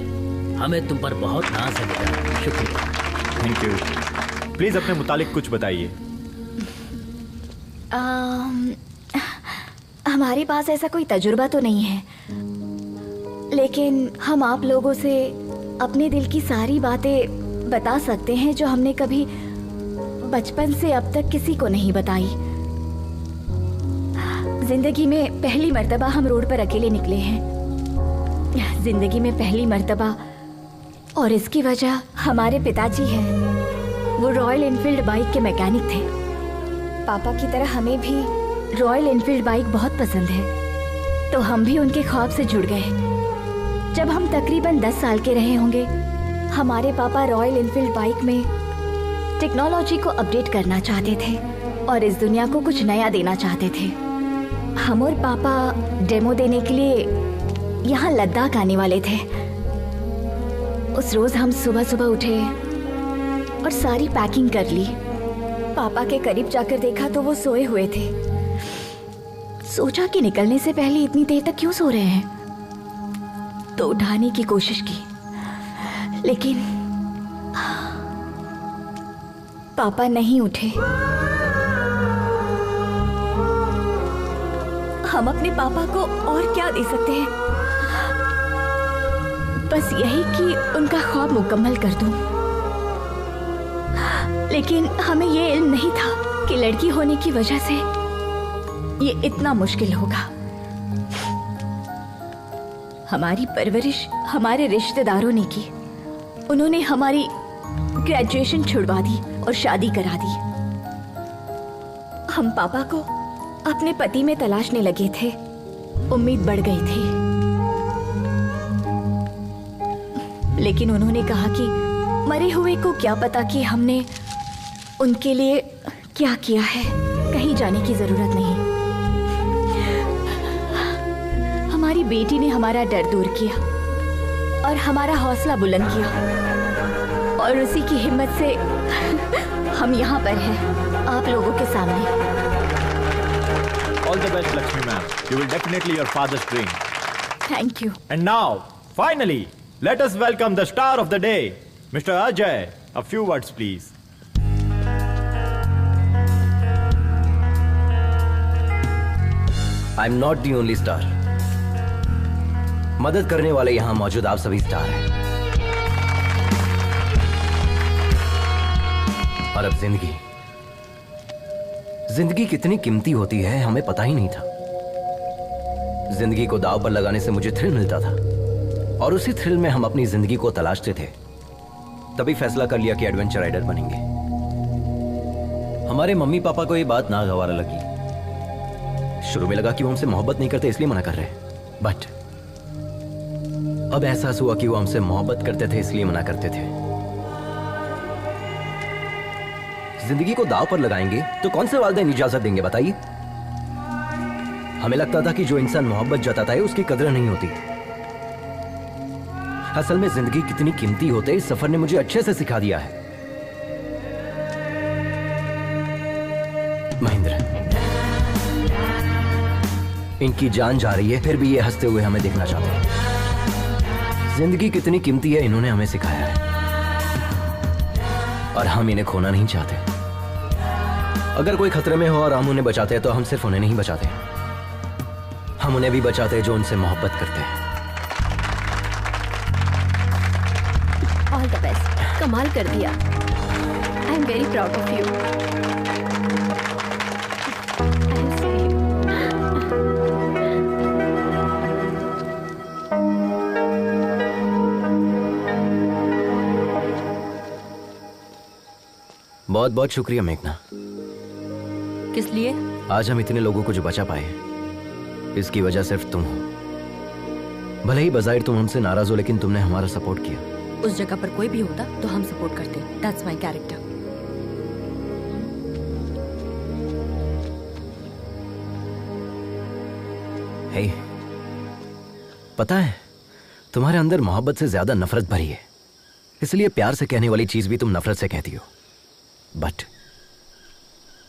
हमें तुम पर बहुत नाज है बेटा। शुक्रिया। Thank you. प्लीज अपने मुतालिक कुछ बताइए। हमारे पास ऐसा कोई तजुर्बा तो नहीं है, लेकिन हम आप लोगों से अपने दिल की सारी बातें बता सकते हैं जो हमने कभी बचपन से अब तक किसी को नहीं बताई। जिंदगी में पहली मर्तबा हम रोड पर अकेले निकले हैं। जिंदगी में पहली मर्तबा, और इसकी वजह हमारे पिताजी हैं। वो रॉयल एनफील्ड बाइक के मैकेनिक थे। पापा की तरह हमें भी रॉयल एनफील्ड बाइक बहुत पसंद है, तो हम भी उनके ख्वाब से जुड़ गए। जब हम तकरीबन 10 साल के रहे होंगे, हमारे पापा रॉयल एनफील्ड बाइक में टेक्नोलॉजी को अपडेट करना चाहते थे और इस दुनिया को कुछ नया देना चाहते थे। हम और पापा डेमो देने के लिए यहाँ लद्दाख आने वाले थे। उस रोज हम सुबह सुबह उठे और सारी पैकिंग कर ली। पापा के करीब जाकर देखा तो वो सोए हुए थे। सोचा कि निकलने से पहले इतनी देर तक क्यों सो रहे हैं, तो उठाने की कोशिश की, लेकिन पापा नहीं उठे। हम अपने पापा को और क्या दे सकते हैं, बस यही कि उनका ख्वाब मुकम्मल कर दूं। लेकिन हमें ये इल्म नहीं था कि लड़की होने की वजह से ये इतना मुश्किल होगा। हमारी परवरिश हमारे रिश्तेदारों ने की। उन्होंने हमारी ग्रेजुएशन छुड़वा दी और शादी करा दी। हम पापा को अपने पति में तलाशने लगे थे। उम्मीद बढ़ गई थी, लेकिन उन्होंने कहा कि मरे हुए को क्या पता कि हमने उनके लिए क्या किया है, कहीं जाने की जरूरत नहीं। हमारी बेटी ने हमारा डर दूर किया और हमारा हौसला बुलंद किया, और उसी की हिम्मत से हम यहाँ पर हैं, आप लोगों के सामने। All the best, Lakshmi ma'am. You will definitely your father's dream. Thank you. And now, finally, let us welcome the star of the day, Mr. Ajay. A few words, please. I'm not the only star. मदद करने वाले यहाँ मौजूद आप सभी स्टार हैं। और अब जिंदगी कितनी कीमती होती है हमें पता ही नहीं था। जिंदगी को दांव पर लगाने से मुझे थ्रिल मिलता था, और उसी थ्रिल में हम अपनी जिंदगी को तलाशते थे। तभी फैसला कर लिया कि एडवेंचर राइडर बनेंगे। हमारे मम्मी पापा को ये बात नागवार लगी। शुरू में लगा कि वो हमसे मोहब्बत नहीं करते इसलिए मना कर रहे हैं, बट अब एहसास हुआ कि वो हमसे मोहब्बत करते थे इसलिए मना करते थे। जिंदगी को दांव पर लगाएंगे तो कौन से वालिदैन इजाजत देंगे बताइए? हमें लगता था कि जो इंसान मोहब्बत जताता है उसकी कदर नहीं होती। असल में जिंदगी कितनी कीमती होते इस सफर ने मुझे अच्छे से सिखा दिया है। महेंद्र, इनकी जान जा रही है फिर भी ये हंसते हुए हमें देखना चाहते हैं। जिंदगी कितनी कीमती है इन्होंने हमें सिखाया है, और हम इन्हें खोना नहीं चाहते। अगर कोई खतरे में हो और हम उन्हें बचाते हैं तो हम सिर्फ उन्हें नहीं बचाते, हम उन्हें भी बचाते हैं जो उनसे मोहब्बत करते हैं। ऑल द बेस्ट, कमाल कर दिया। I am very proud of you. बहुत बहुत शुक्रिया मेघना। किस लिए? आज हम इतने लोगों को जो बचा पाए हैं, इसकी वजह सिर्फ तुम हो। भले ही बजाहिर तुम हमसे नाराज हो, लेकिन तुमने हमारा सपोर्ट किया। उस जगह पर कोई भी होता तो हम सपोर्ट करते। That's my character. हे, पता है तुम्हारे अंदर मोहब्बत से ज्यादा नफरत भरी है, इसलिए प्यार से कहने वाली चीज भी तुम नफरत से कहती हो। But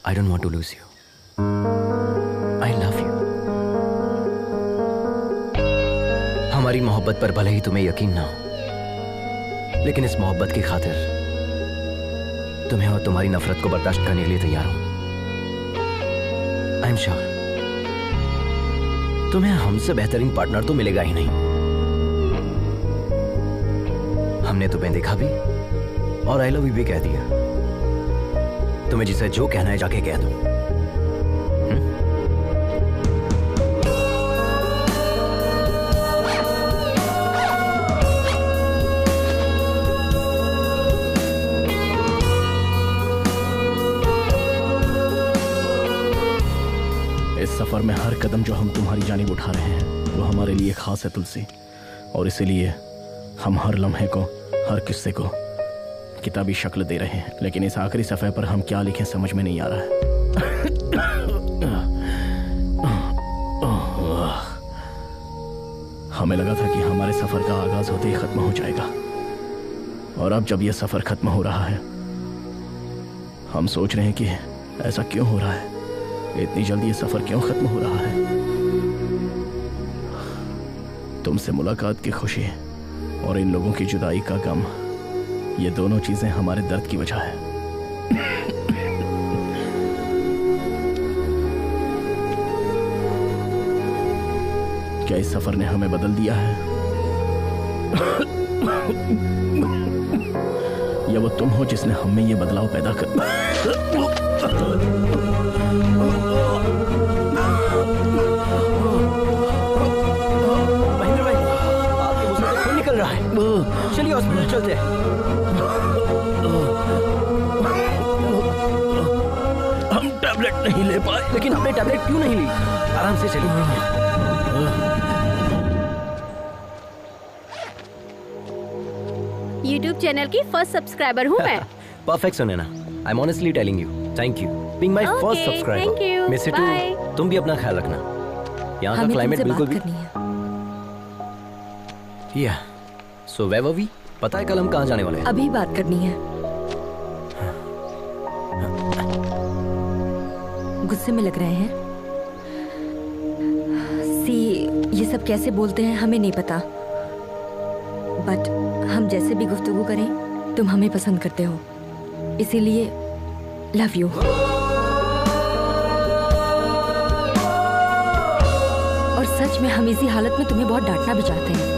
I don't want to lose you. I love you. हमारी मोहब्बत पर भले ही तुम्हें यकीन ना हो, लेकिन इस मोहब्बत की खातिर तुम्हें और तुम्हारी नफरत को बर्दाश्त करने के लिए तैयार हूं। आई एम श्योर तुम्हें हमसे बेहतरीन पार्टनर तो मिलेगा ही नहीं। हमने तुम्हें देखा भी और आई लव यू भी कह दिया। तुम्हें जिसे जो कहना है जाके कह दो। सफर में हर कदम जो हम तुम्हारी जानिब उठा रहे हैं वो हमारे लिए खास है तुलसी, और इसीलिए हम हर लम्हे को, हर किस्से को किताबी शक्ल दे रहे हैं। लेकिन इस आखिरी सफ़े पर हम क्या लिखें समझ में नहीं आ रहा है। हमें लगा था कि हमारे सफर का आगाज होते ही खत्म हो जाएगा, और अब जब यह सफर खत्म हो रहा है हम सोच रहे हैं कि ऐसा क्यों हो रहा है, इतनी जल्दी ये सफर क्यों खत्म हो रहा है। तुमसे मुलाकात की खुशी और इन लोगों की जुदाई का गम, ये दोनों चीजें हमारे दर्द की वजह है। क्या इस सफर ने हमें बदल दिया है या वो तुम हो जिसने हम में ये बदलाव पैदा कर महेंद्र भाई, आपके मुंह से खून निकल रहा है। चलिए हॉस्पिटल चलते हैं। हम टैबलेट नहीं ले पाए। लेकिन हमने टैबलेट क्यों नहीं ली? आराम से चलिए। YouTube चैनल की फर्स्ट सब्सक्राइबर हूँ मैं। Perfect Sunaina, I am honestly telling you, thank you being my first thank you. Subscriber. Miss it too, तुम भी अपना ख्याल रखना। यहाँ का क्लाइमेट बिल्कुल भी या सो वेयर वर वी? पता है कल हम कहाँ जाने वाले हैं? अभी बात करनी है। गुस्से में लग रहे हैं। सी, ये सब कैसे बोलते हैं हमें नहीं पता, बट हम जैसे भी गुफ्तगू करें तुम हमें पसंद करते हो, इसीलिए लव यू। और सच में हम इसी हालत में तुम्हें बहुत डांटना भी चाहते हैं।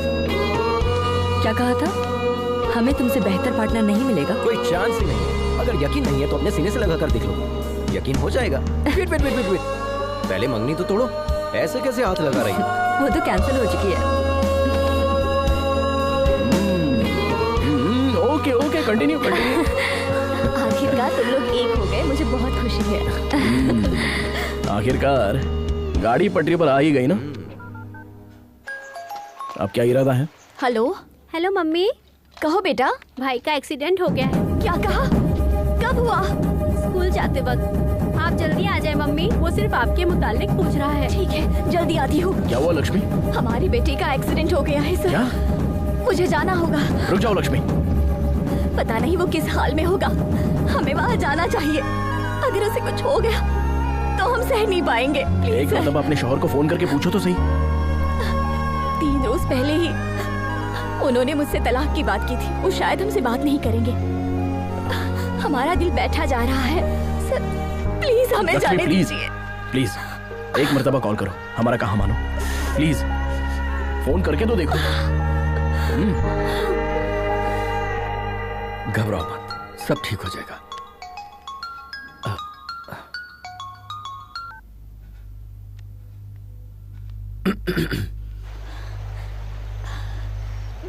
क्या कहा था? हमें तुमसे बेहतर पार्टनर नहीं मिलेगा। कोई चांस ही नहीं है। अगर यकीन नहीं है तो अपने सीने से लगा कर देख लो, यकीन हो जाएगा। वेट वेट वेट वेट, पहले मंगनी तो तोड़ो। ऐसे कैसे हाथ लगा रही हो? वो तो कैंसिल हो चुकी है। Okay okay, continue continue. आखिरकार तुम लोग एक हो गए, मुझे बहुत खुशी है। आखिरकार गाड़ी पटरी पर आ ही गई ना। अब क्या इरादा है? Hello hello mummy. कहो बेटा। भाई का एक्सीडेंट हो गया है। क्या कहा? कब हुआ? स्कूल जाते वक्त। आप जल्दी आ जाए मम्मी, वो सिर्फ आपके मुतालिक पूछ रहा है। ठीक है, जल्दी आती हूँ। क्या हुआ लक्ष्मी? हमारी बेटी का एक्सीडेंट हो गया है सर। क्या? मुझे जाना होगा। रुक जाओ लक्ष्मी। पता नहीं वो किस हाल में होगा, हमें वहाँ जाना चाहिए। अगर उसे कुछ हो गया तो हम सह नहीं पाएंगे। एक मतलब अपने शौहर को फोन करके पूछो तो सही। 3 रोज पहले ही उन्होंने मुझसे तलाक की बात की थी। वो शायद हमसे बात नहीं करेंगे। हमारा दिल बैठा जा रहा है सर, प्लीज हमें जाने दीजिए। प्लीज एक मर्तबा कॉल करो, हमारा कहा मानो। प्लीज फोन करके तो देखो। घबराओ मत, सब ठीक हो जाएगा।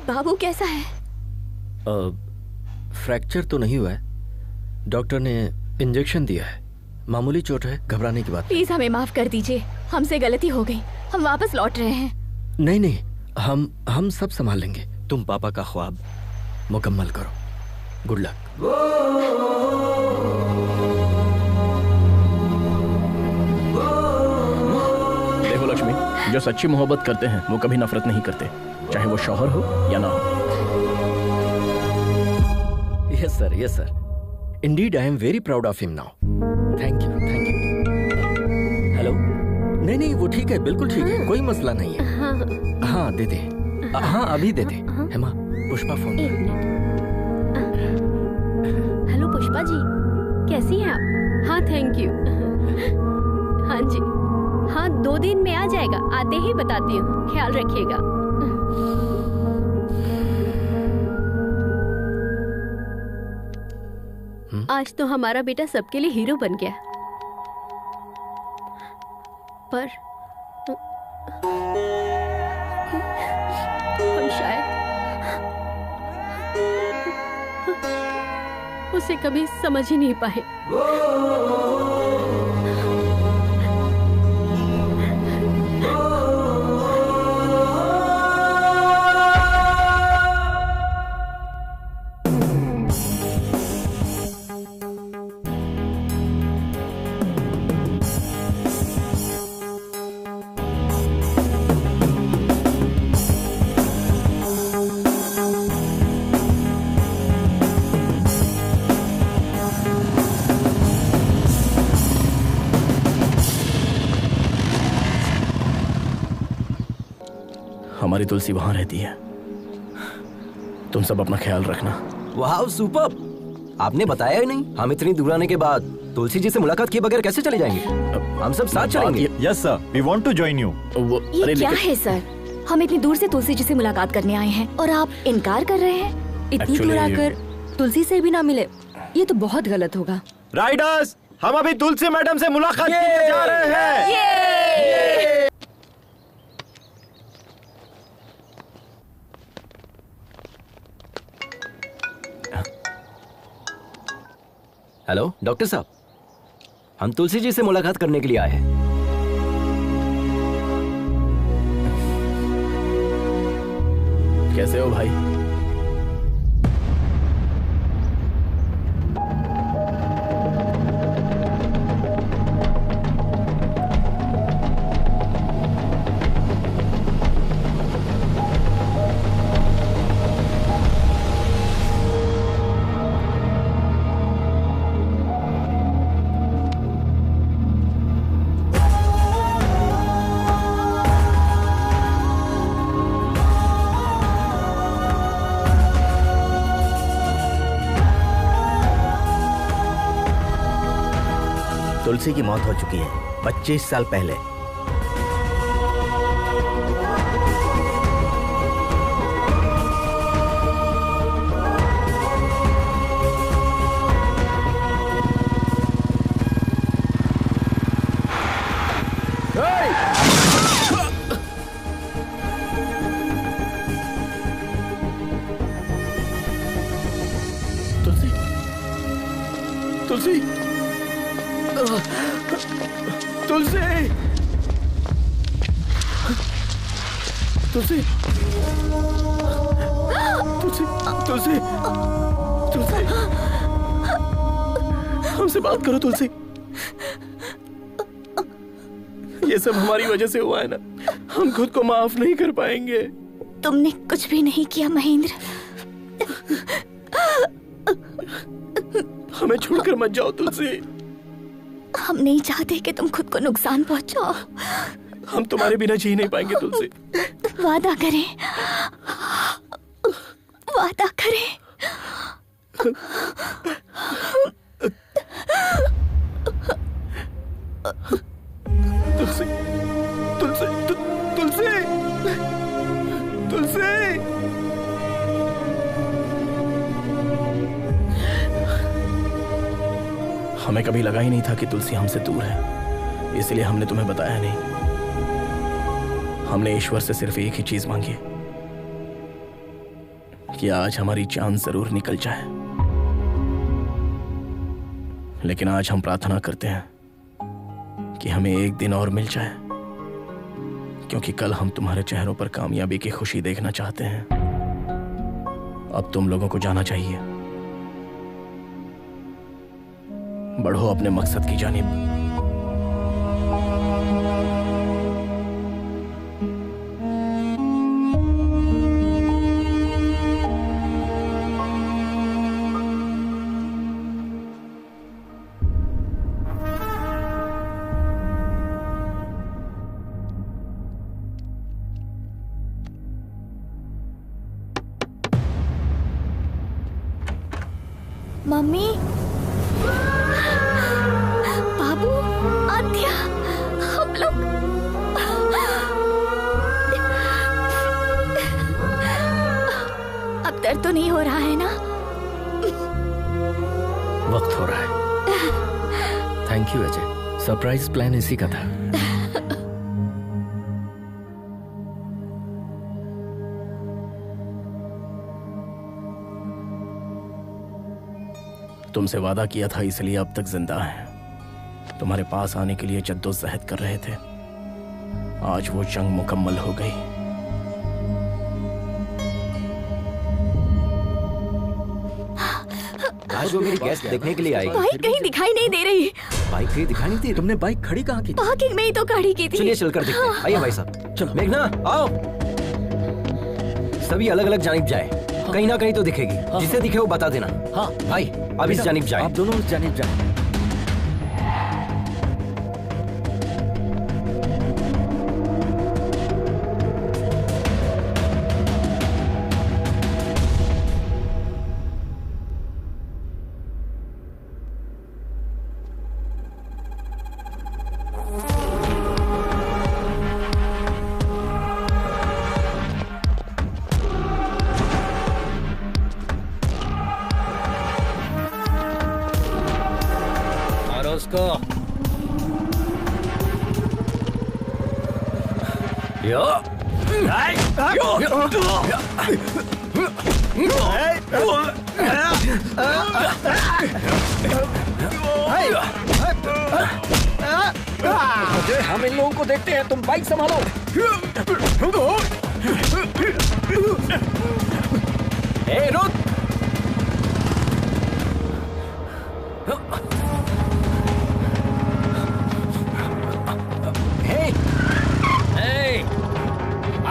बाबू कैसा है? फ्रैक्चर तो नहीं हुआ है, डॉक्टर ने इंजेक्शन दिया है, मामूली चोट है, घबराने की बात। प्लीज हमें माफ कर दीजिए, हमसे गलती हो गई, हम वापस लौट रहे हैं। नहीं नहीं, हम सब संभाल लेंगे। तुम पापा का ख्वाब मुकम्मल करो। Good luck. देखो लक्ष्मी, जो सच्ची मोहब्बत करते हैं वो कभी नफरत नहीं करते, चाहे वो शौहर हो या ना हो। Yes sir, yes sir. Indeed I am very proud of him now. Thank you, thank you. Hello? नहीं नहीं, वो ठीक है, बिल्कुल ठीक है, कोई मसला नहीं है। हाँ दे दे। हाँ अभी दे दे। हेमा, पुष्पा फोन। हेलो पुष्पा जी, कैसी हैं आप? हाँ थैंक यू। हाँ जी, हाँ 2 दिन में आ जाएगा, आते ही बताती हूँ, ख्याल रखिएगा। आज तो हमारा बेटा सबके लिए हीरो बन गया, पर हम शायद उसे कभी समझ ही नहीं पाए। हमारी तुलसी वहां रहती है। तुम सब अपना ख्याल रखना। वाह सुपर, आपने बताया ही नहीं। हम इतनी दूर आने के बाद तुलसी जी से मुलाकात किए बगैर कैसे चले जाएंगे? हम सब साथ चलेंगे। Yes sir, we want to join you. ये क्या है सर? हम इतनी दूर से तुलसी जी से मुलाकात करने आए हैं और आप इनकार कर रहे हैं? इतनी दूर आकर तुलसी से भी ना मिले, ये तो बहुत गलत होगा। राइडर्स, हम अभी तुलसी मैडम से मुलाकात करने जा रहे हैं। हेलो डॉक्टर साहब, हम तुलसी जी से मुलाकात करने के लिए आए हैं। कैसे हो भाई? तुलसी की मौत हो चुकी है 25 साल पहले। तुलसी, तुलसी, तुलसी, तुलसी, तुलसी, तुलसी, तुलसी, हमसे बात करो तुलसी। ये सब हमारी वजह से हुआ है ना, हम खुद को माफ नहीं कर पाएंगे। तुमने कुछ भी नहीं किया महेंद्र। हमें छोड़कर मत जाओ तुलसी। हम नहीं चाहते कि तुम खुद को नुकसान पहुंचाओ। हम तुम्हारे बिना जी नहीं पाएंगे तुलसी। वादा करें, वादा करें। तुलसी, तुलसी, तुलसी, तुलसी। हमें कभी लगा ही नहीं था कि तुलसी हमसे दूर है, इसलिए हमने तुम्हें बताया नहीं। हमने ईश्वर से सिर्फ एक ही चीज मांगी कि आज हमारी जान जरूर निकल जाए, लेकिन आज हम प्रार्थना करते हैं कि हमें एक दिन और मिल जाए, क्योंकि कल हम तुम्हारे चेहरों पर कामयाबी की खुशी देखना चाहते हैं। अब तुम लोगों को जाना चाहिए। बढ़ो अपने मकसद की जानिब। मम्मी, बाबू, आद्या, हम लोग अब दर्द तो नहीं हो रहा है ना? वक्त हो रहा है। Thank you Ajay, surprise plan इसी का था। तुमसे वादा किया था, इसलिए अब तक जिंदा हैं। तुम्हारे पास आने के लिए जद्दोजहद कर रहे थे। आज वो जंग मुकम्मल हो गई। आज वो मेरी गेस्ट देखने के लिए आई। बाइक कहीं दिखाई नहीं दे रही। बाइक कहीं दिखाई नहीं दे रही? तुमने बाइक खड़ी कहाँ की? पार्किंग में ही तो खड़ी की थी। चलिए चलकर देखते हैं। आइए भाई साहब। चलो मेघना आओ। सभी अलग अलग जानिब जाए। कहीं ना कहीं तो दिखेगी। जिसे दिखे वो बता देना। हाँ भाई, अब इस जानिब जाए। आप दोनों इस जानिब जाए। इसको। हम इन लोगों को देखते हैं, तुम बाइक संभालो। ए, रुक।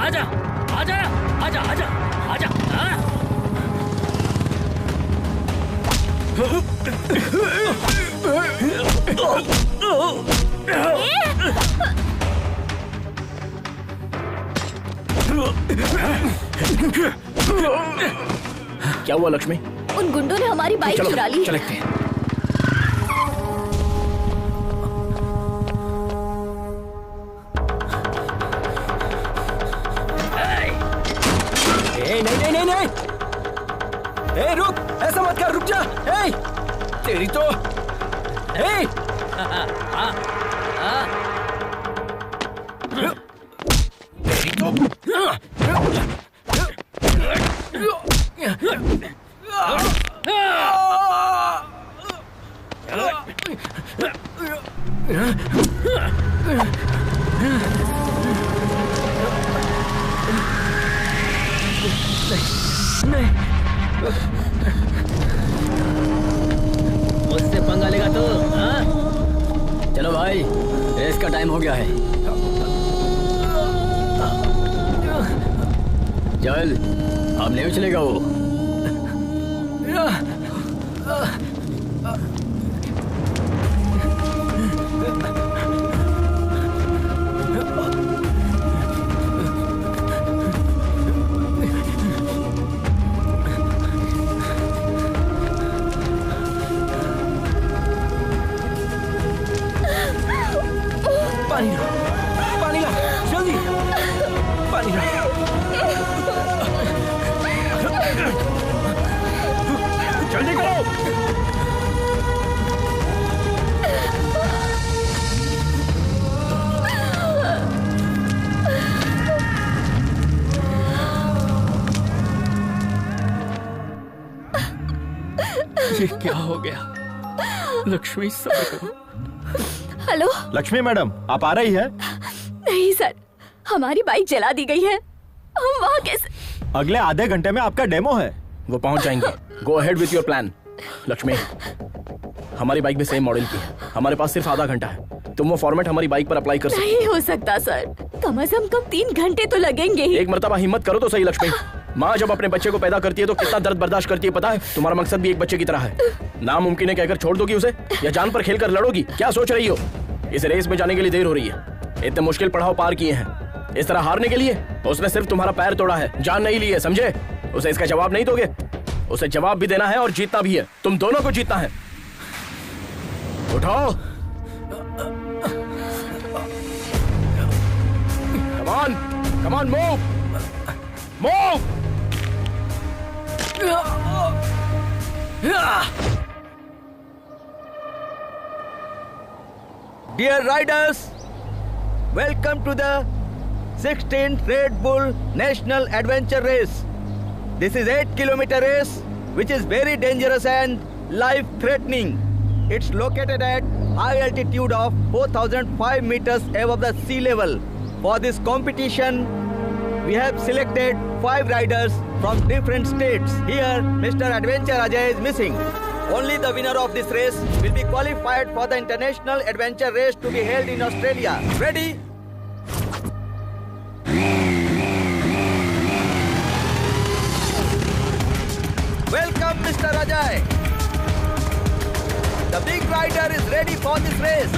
आजा आजा आजा आजा आजा। क्या हुआ लक्ष्मी? उन गुंडों ने हमारी बाइक चुरा ली। चलते हैं। नहीं। ए, रुक, ऐसा मत कर, रुक जा। ए, तेरी तो। ए, तेरी तो। नहीं। मुझसे पंगा लेगा तो? हाँ? चलो भाई, रेस का टाइम हो गया है। चल, अब नहीं उछलेगा वो। पानी ला, जल्दी पानी ला। जल्दी करो। ये क्या हो गया? लक्ष्मी, सब्र करो। हेलो लक्ष्मी मैडम, आप आ रही है? नहीं सर, हमारी बाइक जला दी गई है। हम वहाँ कैसे? अगले आधे घंटे में आपका डेमो है। वो पहुंच जाएंगे। Go ahead with your plan. Lakshmi, हमारी बाइक भी सेम मॉडल की है। हमारे पास सिर्फ आधा घंटा है। तुम वो फॉर्मेट हमारी बाइक पर अप्लाई कर सकते हो। नहीं हो सकता सर, कम से कम 3 घंटे तो लगेंगे ही। एक मर्तबा हिम्मत करो तो सही लक्ष्मी। माँ जब अपने बच्चे को पैदा करती है तो कितना दर्द बर्दाश्त करती है पता है? तुम्हारा मकसद भी एक बच्चे की तरह है। नामुमकिन है कहकर छोड़ दोगी उसे, या जान पर खेलकर लड़ोगी? क्या सोच रही हो? इस रेस में जाने के लिए देर हो रही है। इतने मुश्किल पड़ाव पार किए हैं, इस तरह हारने के लिए? उसने सिर्फ तुम्हारा पैर तोड़ा है, जान नहीं ली है, समझे? उसे इसका जवाब नहीं दोगे? उसे जवाब भी देना है और जीतना भी है। तुम दोनों को जीतना है। उठाओ। Come on, move! Move! Dear riders, welcome to the 16th Red Bull National Adventure Race. This is 8-kilometer race which is very dangerous and life-threatening. It's located at high altitude of 4,005 meters above the sea level. For this competition, we have selected 5 riders from different states. Here, Mr. Adventure Ajay is missing. Only the winner of this race will be qualified for the International Adventure Race to be held in Australia. Ready? Welcome, Mr. Ajay. The big rider is ready for this race.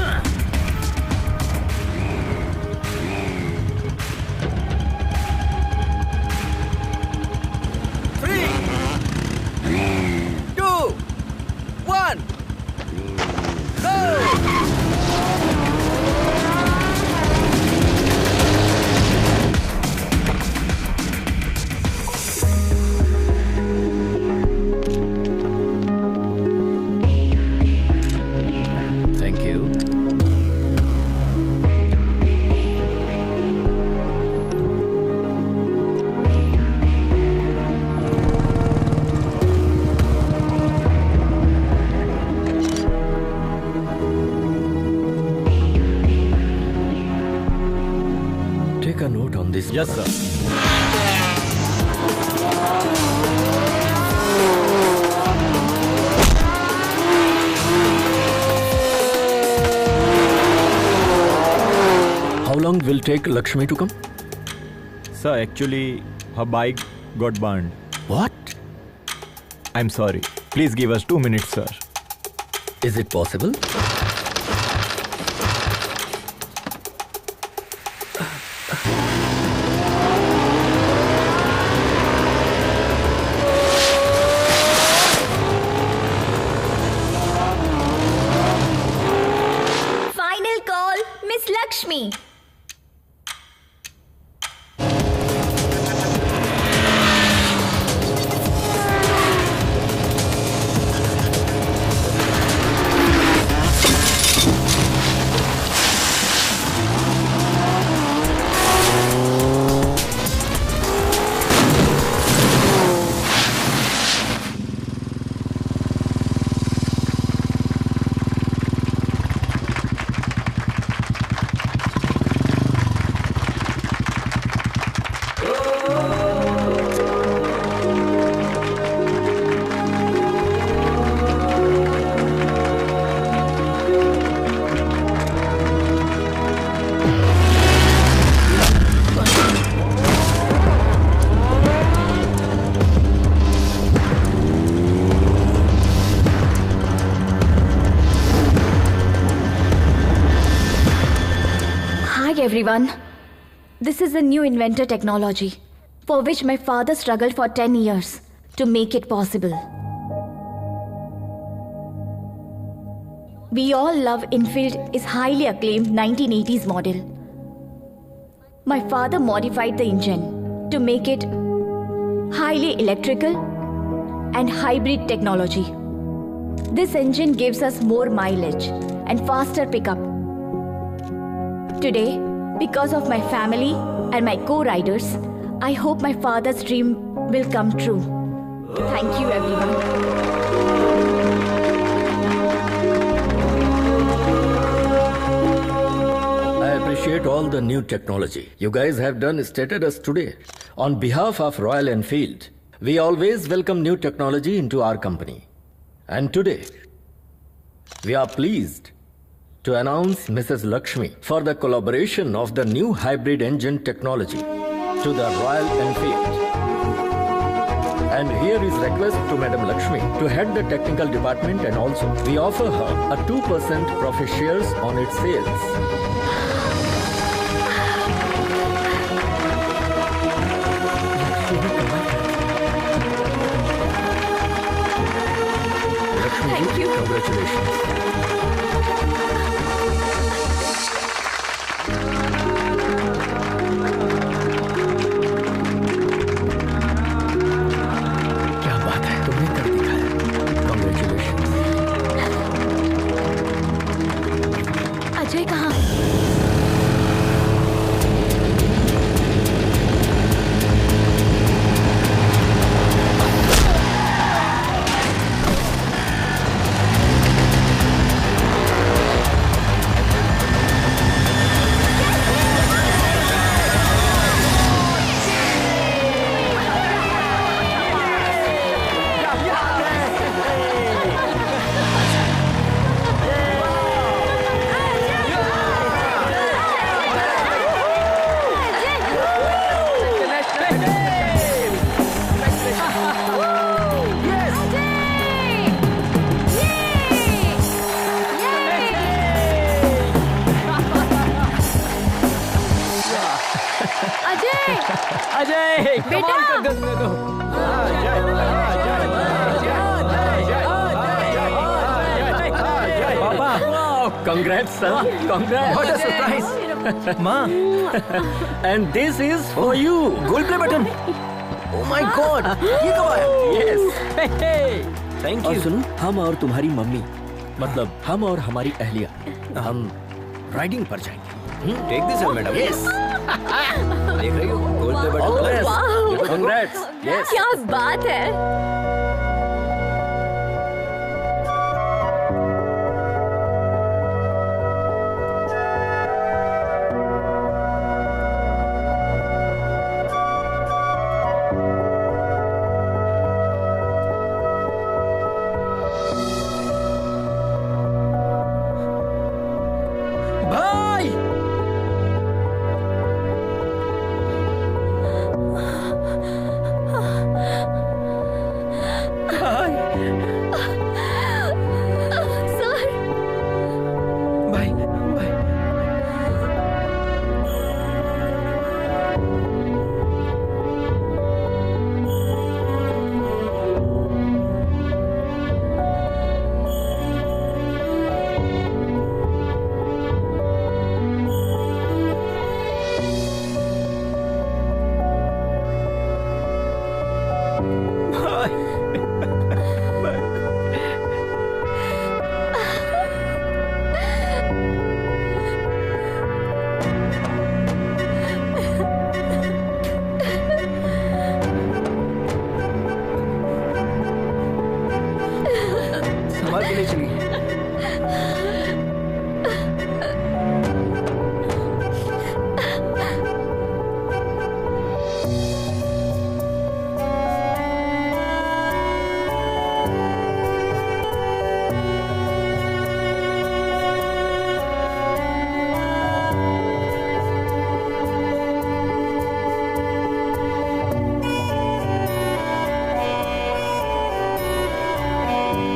Thank you. Yes sir. How long will take Lakshmi to come? Sir, actually, her bike got burned. What? I'm sorry. Please give us 2 minutes, sir. Is it possible? Final call, Miss Lakshmi. Everyone, this is a new inventor technology for which my father struggled for 10 years to make it possible. We all love Enfield is highly acclaimed 1980s model. My father modified the engine to make it highly electrical and hybrid technology. This engine gives us more mileage and faster pickup. Today, because of my family and my co-riders, I hope my father's dream will come true. Thank you, everyone. I appreciate all the new technology you guys have done stated us today. On behalf of Royal Enfield, we always welcome new technology into our company. And today, we are pleased to announce Mrs. Lakshmi for the collaboration of the new hybrid engine technology to the Royal Enfield. And here is request to Madam Lakshmi to head the technical department, and also we offer her a 2% profit shares on its sales. Thank you. Congratulations. Ajay कहाँ? Ajay Congrats, son. Congrats. What a surprise. Ma. And this is for you. Gold play button. Oh my God. ये कब आया? Yes. Thank और you. सुनो, हम और तुम्हारी मम्मी, मतलब हम और हमारी अहलिया, हम राइडिंग पर जाएंगे. Take this madam. Yes. देख रही हो गोल्ड पे बटन. वाह! Congrats. Yes. क्या बात है? संभाल के ले चलिए।